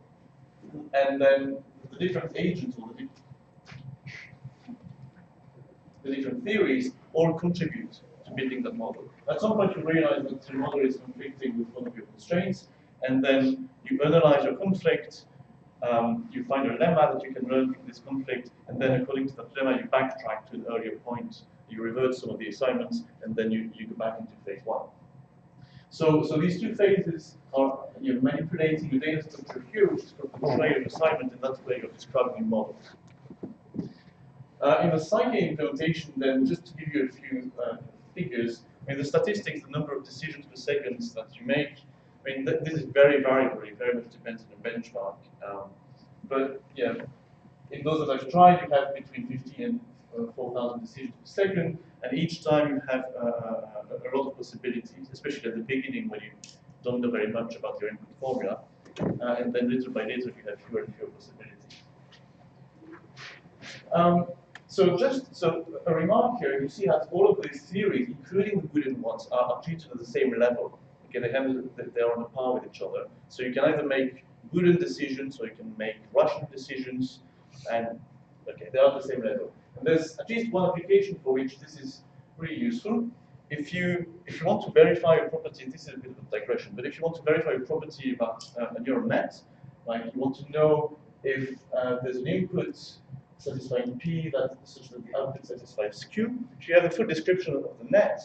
Speaker 7: And then the different agents or the different theories all contribute to building that model. At some point you realize that the model is conflicting with one of your constraints, and then you analyze your conflict, you find a lemma that you can learn from this conflict, and then according to that lemma you backtrack to an earlier point, you revert some of the assignments, and then you go back into phase one. So these two phases are manipulating the data structure here, which is called the constraint assignment, and that's where you're describing your model. In the Psyche implementation, then, just to give you a few figures, I mean, the statistics, the number of decisions per second that you make, I mean, this is very variable, it very much depends on the benchmark. But yeah, in those that I've tried, you have between 50 and 4,000 decisions per second, and each time you have a lot of possibilities, especially at the beginning when you don't know very much about your input formula, and then little by little you have fewer and fewer possibilities. So a remark here, you see that all of these theories, including the Boolean ones, are treated at the same level. Okay, they are on a par with each other. So you can either make Boolean decisions or you can make rational decisions, and okay, they are at the same level. And there's at least one application for which this is really useful. If you want to verify a property, this is a bit of a digression, but if you want to verify a property about a neural net, like you want to know if there's an input satisfying P such that the output satisfies Q, you have the full description of the net,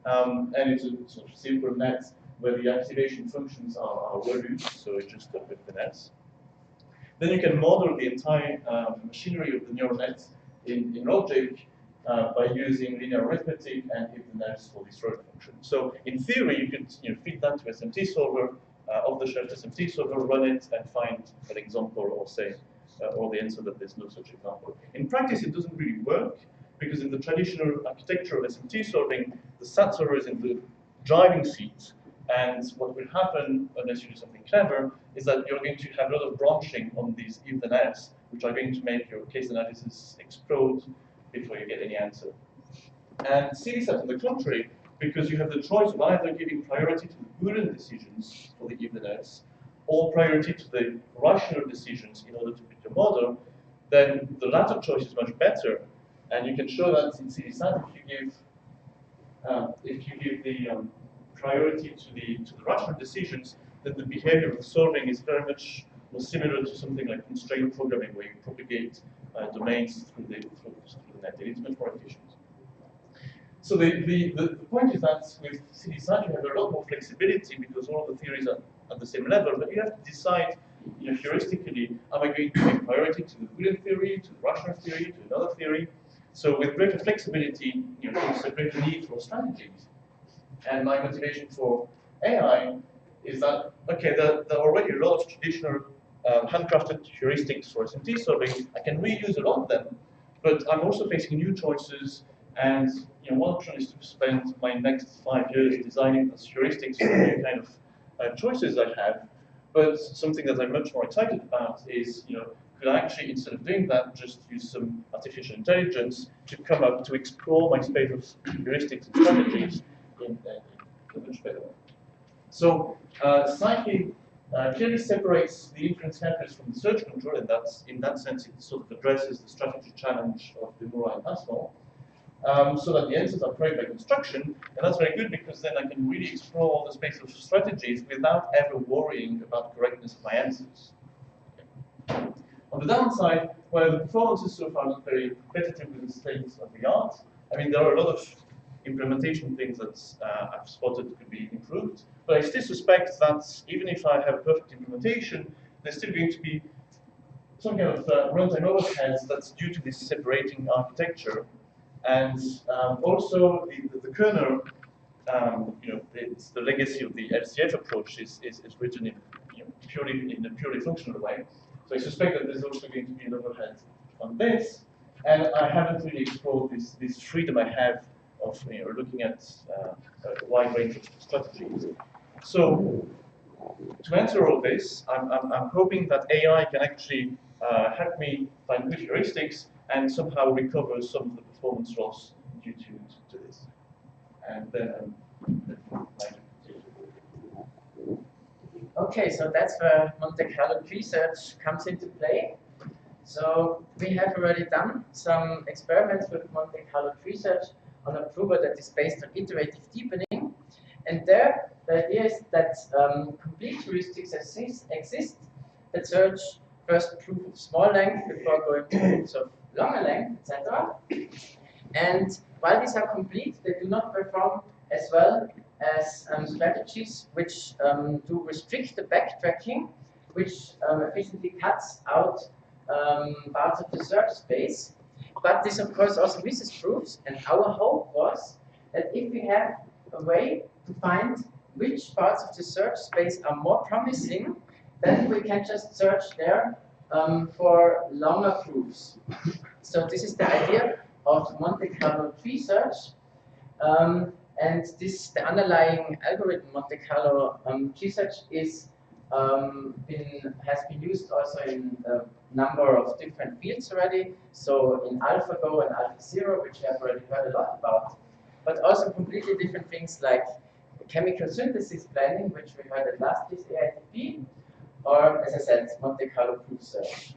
Speaker 7: and it's a sort of simple net where the activation functions are well used, so it's just with the nets. Then you can model the entire machinery of the neural net in logic by using linear arithmetic and if the nets for this rho function. So in theory, you could feed that to SMT solver, off-the-shelf SMT solver, run it, and find an example or say, or the answer that there's no such example. In practice, it doesn't really work because in the traditional architecture of SMT solving, the SAT solver is in the driving seat, and what will happen unless you do something clever is that you're going to have a lot of branching on these if then else, which are going to make your case analysis explode before you get any answer. And CDSAT, on the contrary, because you have the choice of either giving priority to the Boolean decisions for the if then else, or priority to the rational decisions in order to build your model, then the latter choice is much better. And you can show that in CDSAT if you give the priority to the rational decisions, then the behavior of solving is very much more similar to something like constraint programming, where you propagate domains through the net. It's much more efficient. So the point is that with CDSAT you have a lot more flexibility because all of the theories are at the same level, but you have to decide, heuristically, am I going to give priority to the Boolean theory, to the rational theory, to another theory? So with greater flexibility, there's a greater need for strategies. And my motivation for AI is that, okay, there are already a lot of traditional handcrafted heuristics for SMT solving. I can reuse a lot of them, but I'm also facing new choices. And one option is to spend my next 5 years designing those heuristics for the kind of choices I have. But something that I'm much more excited about is, could I actually, instead of doing that, just use some artificial intelligence to come up to explore my space of heuristics and strategies in a much better way. So Psyche clearly separates the inference calculus from the search control, and in that sense it sort of addresses the strategy challenge of Demura and Pascal, so that the answers are praised by construction, and that's very good because then I can really explore the space of strategies without ever worrying about correctness of my answers. Okay. On the downside, well, the performance is so far not very competitive with the state of the art. I mean, there are a lot of implementation things that I've spotted could be improved, but I still suspect that even if I have a perfect implementation, there's still going to be some kind of runtime overheads that's due to this separating architecture. And also the kernel, it's the legacy of the LCF approach is written in a purely functional way. So I suspect that there's also going to be an overhead on this. And I haven't really explored this freedom I have of looking at a wide range of strategies. So to answer all this, I'm hoping that AI can actually help me find good heuristics and somehow recover some of the performance loss due to this. And then
Speaker 8: Okay, so that's where Monte Carlo tree search comes into play. So we have already done some experiments with Monte Carlo tree search on a prover that is based on iterative deepening. And there, the idea is that complete heuristics exist that search first proof of small length before going to proofs of longer length, etc. And while these are complete, they do not perform as well as strategies which do restrict the backtracking, which efficiently cuts out parts of the search space. But this, of course, also misses proofs. And our hope was that if we have a way to find which parts of the search space are more promising, then we can just search there for longer proofs. So this is the idea of Monte Carlo tree search. And the underlying algorithm, Monte Carlo tree search, has been used also in a number of different fields already. So in AlphaGo and AlphaZero, which you have already heard a lot about, but also completely different things like chemical synthesis planning, which we heard at last year's AITP, or, as I said, Monte Carlo proof search.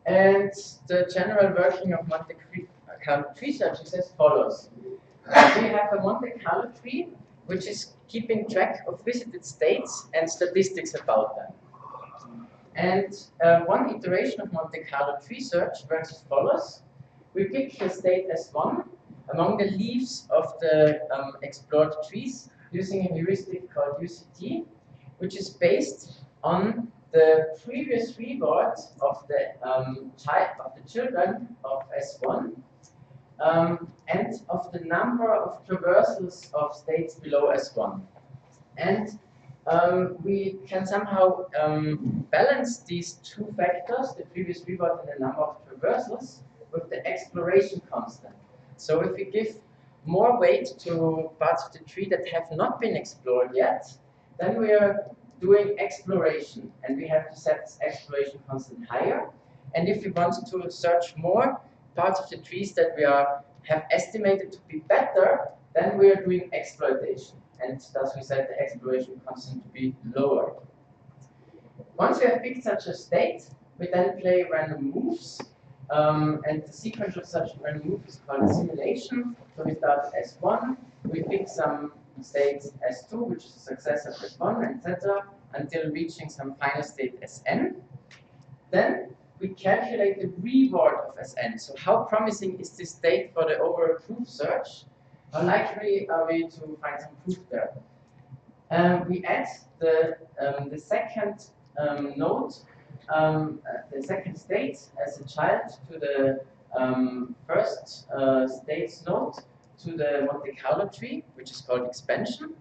Speaker 8: And the general working of Monte Carlo tree search is as follows. We have a Monte Carlo tree, which is keeping track of visited states and statistics about them. And one iteration of Monte Carlo tree search works as follows. We pick the state S1 among the leaves of the explored trees using a heuristic called UCT, which is based on the previous reward of the children of S1 and of the number of traversals of states below S1. And we can somehow balance these two factors, the previous reward and the number of traversals, with the exploration constant. So if we give more weight to parts of the tree that have not been explored yet, then we are doing exploration, and we have to set this exploration constant higher. And if we want to search more parts of the trees that we have estimated to be better, then we are doing exploitation, and thus we set the exploration constant to be lower. Once we have picked such a state, we then play random moves, and the sequence of such random moves is called assimilation. So we start at S1, we pick some state S2, which is a successor of S1, etc., until reaching some final state Sn. Then we calculate the reward of Sn. So how promising is this state for the overall proof search? How likely are we to find some proof there? We add the second node, the second state as a child to the first state's node to the Monte Carlo tree, which is called expansion.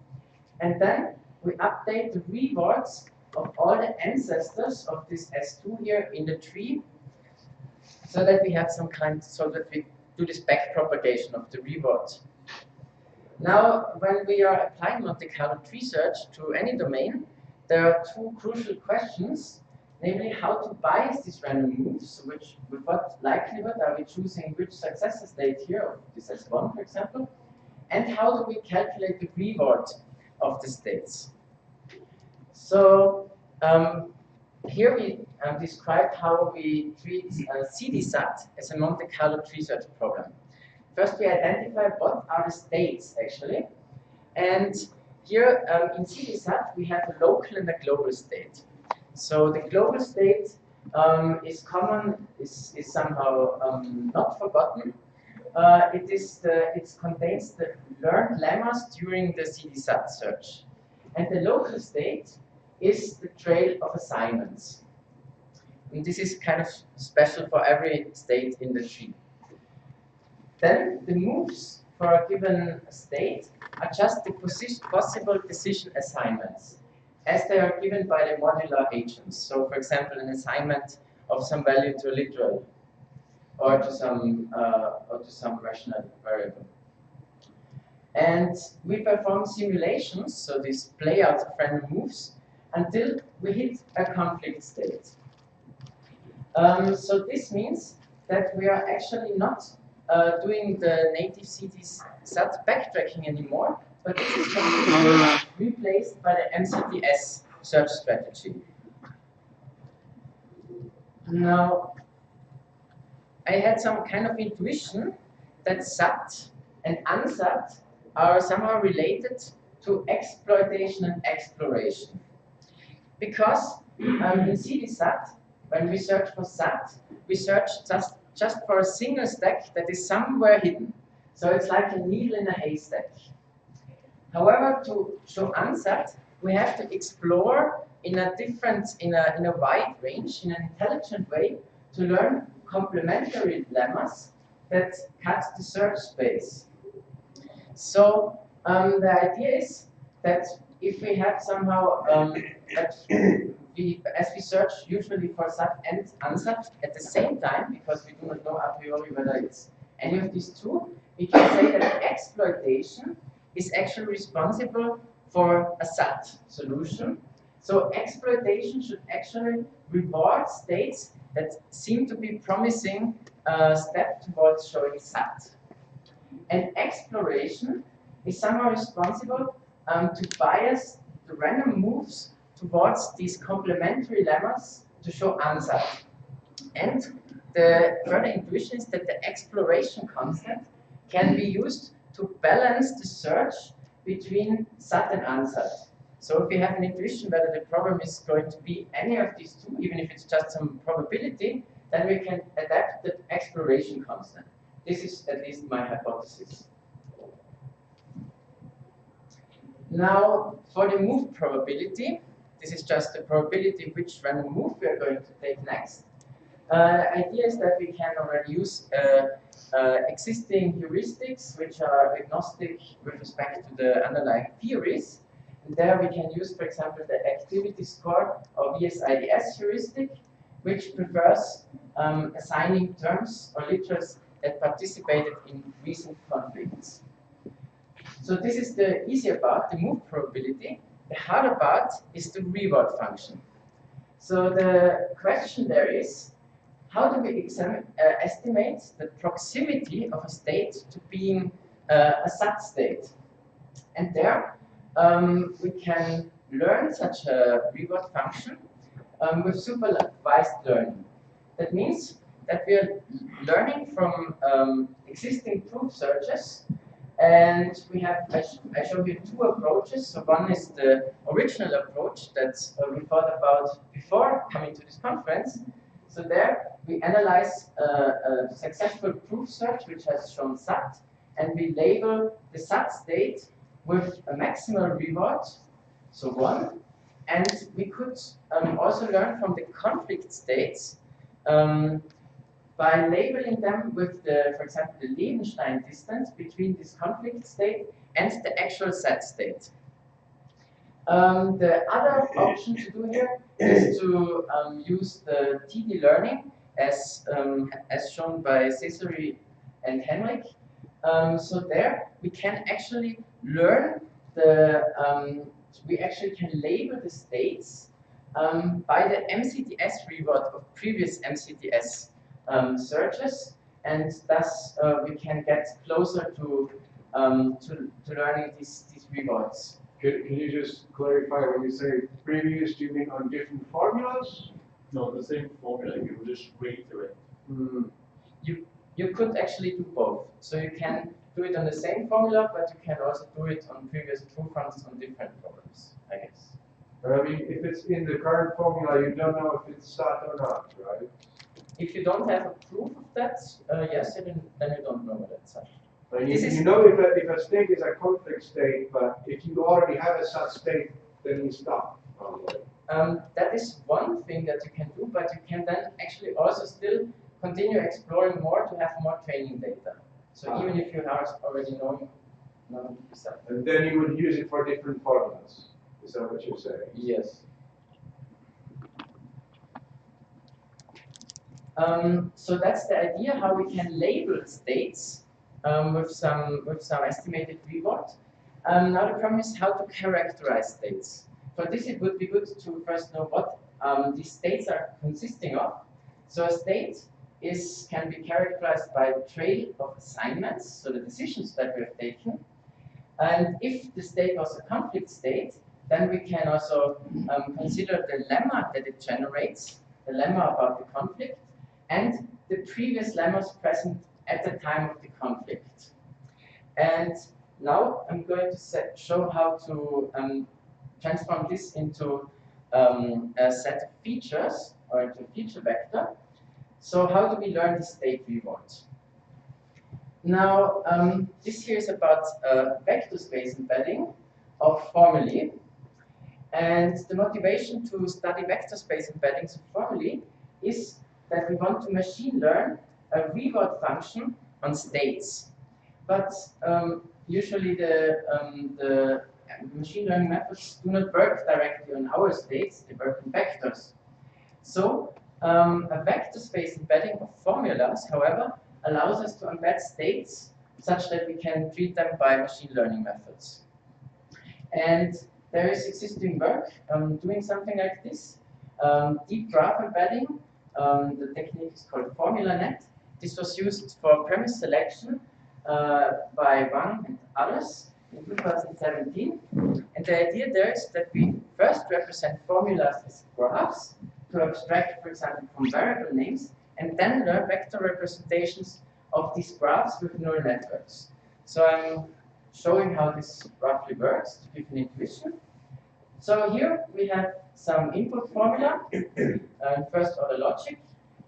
Speaker 8: And then we update the rewards of all the ancestors of this S2 here in the tree, so that we have so that we do this back propagation of the reward. Now, when we are applying Monte Carlo tree search to any domain, there are two crucial questions, namely how to bias these random moves, with what likelihood are we choosing which successor state here, of this S1 for example, and how do we calculate the reward of the states. So here we describe how we treat CDSAT as a Monte Carlo tree search problem. First we identify what are the states actually, and here in CDSAT we have a local and a global state. So the global state is common, is somehow not forgotten. It contains the learned lemmas during the CDSAT search. And the local state is the trail of assignments. And this is kind of special for every state in the tree. Then the moves for a given state are just the possible decision assignments, as they are given by the modular agents. So, for example, an assignment of some value to a literal. or to some rational variable. And we perform simulations, so these play out of random moves, until we hit a conflict state. So this means that we are actually not doing the native CT-SAT backtracking anymore, but this is completely replaced by the MCTS search strategy. Now, I had some kind of intuition that SAT and unsat are somehow related to exploitation and exploration. Because in CD-SAT, when we search for SAT, we search just for a single stack that is somewhere hidden. So it's like a needle in a haystack. However, to show unsat, we have to explore in a wide range, in an intelligent way, to learn complementary lemmas that cut the search space. So the idea is that if we have somehow as we search usually for SAT and unsat at the same time, because we do not know a priori whether it's any of these two, we can say that exploitation is actually responsible for a SAT solution. So exploitation should actually reward states that seem to be promising a step towards showing SAT. And exploration is somehow responsible to bias the random moves towards these complementary lemmas to show unsat. And the further intuition is that the exploration constant can be used to balance the search between SAT and unsat. So if we have an intuition whether the problem is going to be any of these two, even if it's just some probability, then we can adapt the exploration constant. This is at least my hypothesis. Now, for the move probability, this is just the probability which random move we are going to take next. The idea is that we can already use existing heuristics which are agnostic with respect to the underlying theories. And there we can use, for example, the activity score or VSIDS heuristic, which prefers assigning terms or literals that participated in recent conflicts. So this is the easier part, the move probability. The harder part is the reward function. So the question there is, how do we estimate the proximity of a state to being a SAT state? And there we can learn such a reward function with supervised learning. That means that we are learning from existing proof searches, and we have, I showed you two approaches. So one is the original approach that we thought about before coming to this conference. So there we analyze a successful proof search which has shown SAT, and we label the SAT state with a maximal reward, so 1. And we could also learn from the conflict states by labeling them with the, for example, the Levenstein distance between this conflict state and the actual SAT state. The other option to do here is to use the TD learning as shown by Cesare and Henrik. So there we can actually learn we actually can label the states by the MCTS reward of previous MCTS searches, and thus we can get closer to learning these rewards.
Speaker 9: Can you just clarify when you say previous, do you mean on different formulas?
Speaker 10: No, the same formula, you just reiterate.
Speaker 8: You could actually do both. So you can do it on the same formula, but you can also do it on previous true fronts on different problems, I guess.
Speaker 9: But I mean, if it's in the current formula, you don't know if it's SAT or not, right?
Speaker 8: If you don't have a proof of that, yes, then you don't know whether it's SAT.
Speaker 9: And you know if a state is a conflict state, but if you already have a SAT state, then you stop.
Speaker 8: That is one thing that you can do, but you can then actually also still continue exploring more to have more training data. So even if you are already knowing SAT.
Speaker 9: And then you would use it for different formulas. Is that what you're saying?
Speaker 8: Yes. So that's the idea how we can label states with some estimated reward. Now the problem is how to characterize states. For this, it would be good to first know what these states are consisting of. So a state can be characterized by the trail of assignments, so the decisions that we have taken. And if the state was a conflict state, then we can also consider the lemma that it generates, the lemma about the conflict, and the previous lemmas present at the time of the conflict. And now I'm going to show how to transform this into a set of features, or into a feature vector. So how do we learn the state reward? Now, this here is about vector space embedding of formulae. And the motivation to study vector space embeddings of formulae is that we want to machine learn a reward function on states. But usually the machine learning methods do not work directly on our states, they work in vectors. So a vector space embedding of formulas, however, allows us to embed states such that we can treat them by machine learning methods. And there is existing work doing something like this. Deep graph embedding, the technique is called formula-net. This was used for premise selection by Wang and others in 2017. And the idea there is that we first represent formulas as graphs to abstract, for example, from variable names, and then learn vector representations of these graphs with neural networks. So I'm showing how this roughly works to give an intuition. So here we have some input formula, first order logic,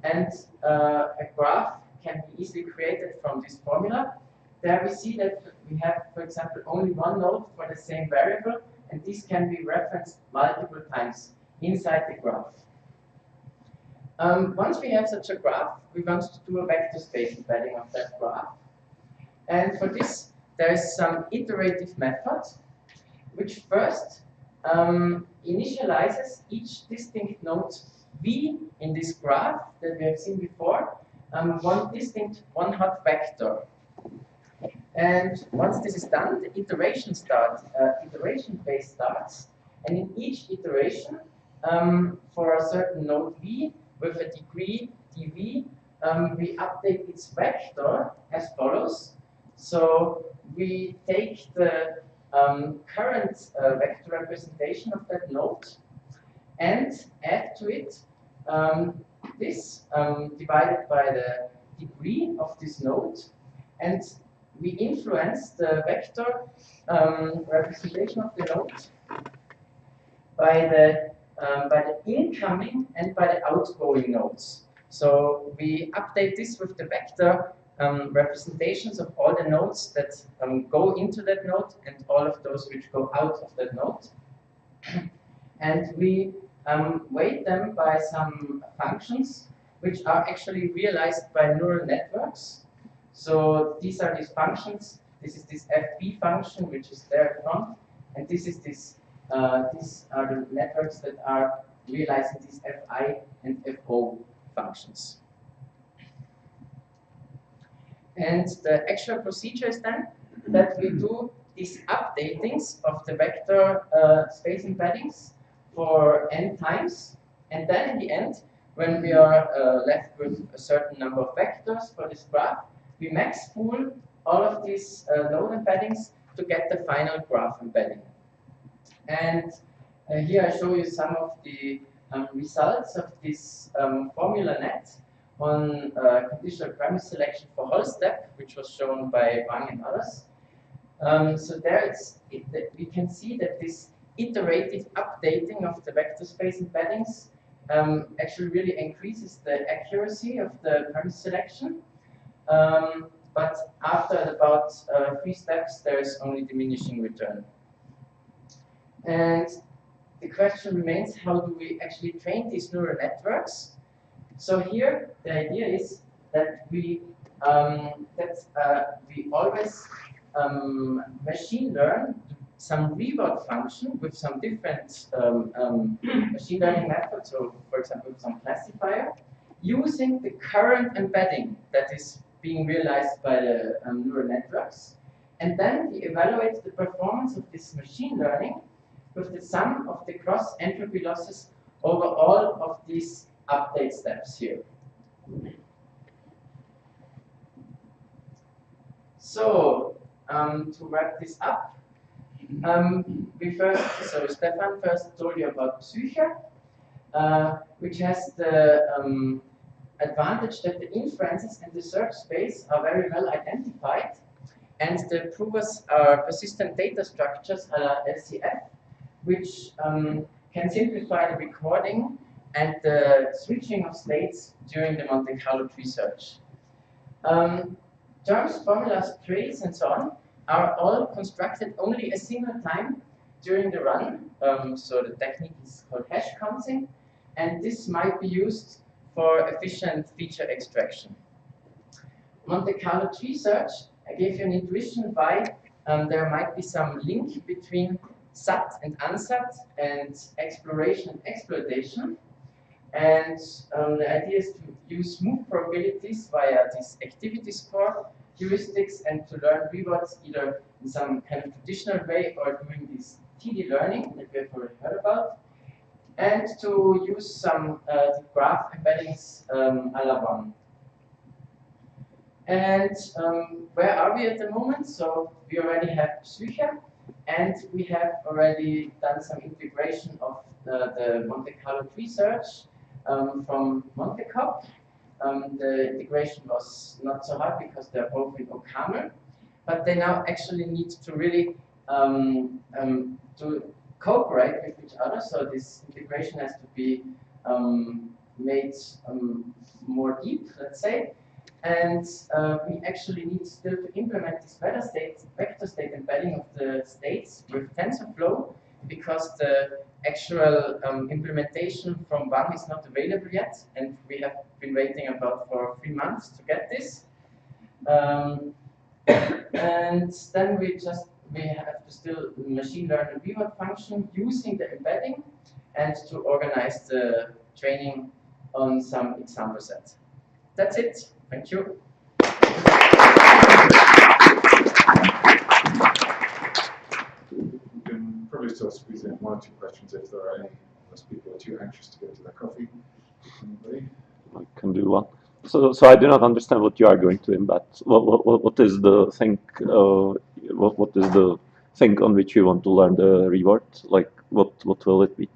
Speaker 8: and a graph can be easily created from this formula. There we see that we have, for example, only one node for the same variable, and this can be referenced multiple times inside the graph. Once we have such a graph, we want to do a vector space embedding of that graph. And for this, there is some iterative method, which first initializes each distinct node V in this graph that we have seen before, one distinct one-hot vector. And once this is done, the iteration phase starts, and in each iteration, for a certain node V with a degree dV, we update its vector as follows. So we take the current vector representation of that node and add to it this divided by the degree of this node, and we influence the vector representation of the node by the incoming and by the outgoing nodes. So we update this with the vector representations of all the nodes that go into that node and all of those which go out of that node. And we weight them by some functions which are actually realized by neural networks. So these are these functions. This is this FB function, which is there at front, and this is this. These are the networks that are realizing these FI and FO functions. And the actual procedure is then that we do these updatings of the vector space embeddings for n times, and then in the end, when we are left with a certain number of vectors for this graph, we max spool all of these node embeddings to get the final graph embedding. And here I show you some of the results of this formula-net on conditional premise selection for whole step, which was shown by Wang and others. So there we can see that this iterative updating of the vector space embeddings actually really increases the accuracy of the premise selection. But after about 3 steps, there is only diminishing return. And the question remains, how do we actually train these neural networks? So here, the idea is that we always machine learn some reward function with some different machine learning methods, so for example, some classifier. using the current embedding that is being realized by the neural networks. And then we evaluate the performance of this machine learning with the sum of the cross entropy losses over all of these update steps here. So, to wrap this up, so Stéphane first told you about Psyche, which has the advantage that the inferences and the search space are very well identified, and the provers are persistent data structures a la LCF, which can simplify the recording and the switching of states during the Monte Carlo tree search. Terms, formulas, traits, and so on are all constructed only a single time during the run. So the technique is called hash counting, and this might be used for efficient feature extraction. Monte Carlo tree search, I gave you an intuition why there might be some link between SAT and unsat and exploration and exploitation. And the idea is to use move probabilities via this activity score heuristics and to learn rewards either in some kind of traditional way or doing this TD learning that we have already heard about, and to use some graph embeddings a la one. And where are we at the moment? So we already have Psyche, and we have already done some integration of the Monte Carlo tree search from MonteCop. The integration was not so hard because they're both in OCaml, but they now actually need to really to cooperate with each other. So this integration has to be made more deep, let's say. And we actually need still to implement this vector state embedding of the states with TensorFlow, because the actual implementation from one is not available yet, and we have been waiting about for 3 months to get this. And then we have to still machine learn a reward function using the embedding, and to organize the training on some example set. That's it. Thank you.
Speaker 1: We can probably still squeeze in 1 or 2 questions if there are any, unless people are too anxious to get to their coffee. Anybody?
Speaker 6: I can do one. So I do not understand what you are going to embed. What is the thing? What is the thing on which you want to learn the reward? Like what will it be?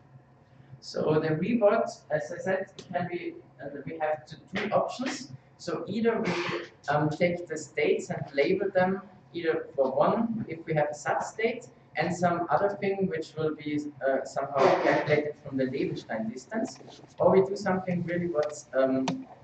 Speaker 8: So the reward, as I said, can be. We have 2 options. So either we take the states and label them either for one if we have a sub-state, and some other thing which will be somehow calculated from the Levenstein distance, or we do something really what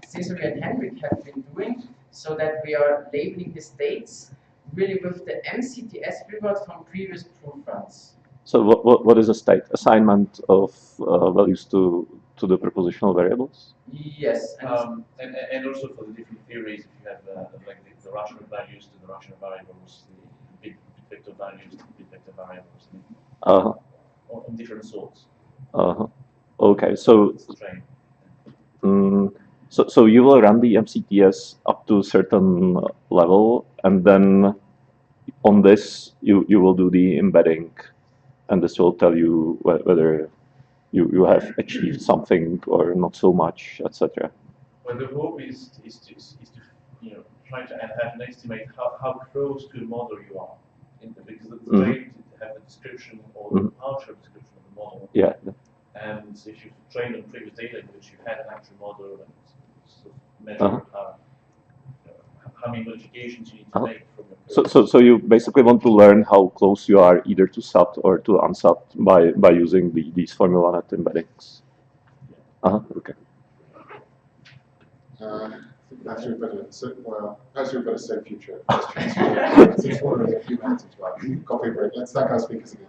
Speaker 8: Cesare and Henrik have been doing, so that we are labeling the states really with the MCTS reward from previous proof runs.
Speaker 6: So what is a state? Assignment of values to the propositional variables?
Speaker 8: Yes.
Speaker 10: And also for the different theories, if you have like the rational values to the rational variables, the bit vector values to the bit vector variables, on different sorts.
Speaker 6: Okay, so so you will run the MCTS up to a certain level, and then on this you will do the embedding, and this will tell you whether you have achieved something or not so much, etc.
Speaker 10: Well, the hope is to try to have an estimate how close to a model you are, because the train to have a description or the partial description of the model.
Speaker 6: Yeah.
Speaker 10: And if you train on previous data in which you had an actual model and sort of measure how many modifications you need to make from your code.
Speaker 6: So you basically want to learn how close you are either to SAT or to unsat by using these formula net embeddings. Okay.
Speaker 1: Perhaps we better say future questions. Since we're a few minutes into our coffee break, let's thank our speakers again.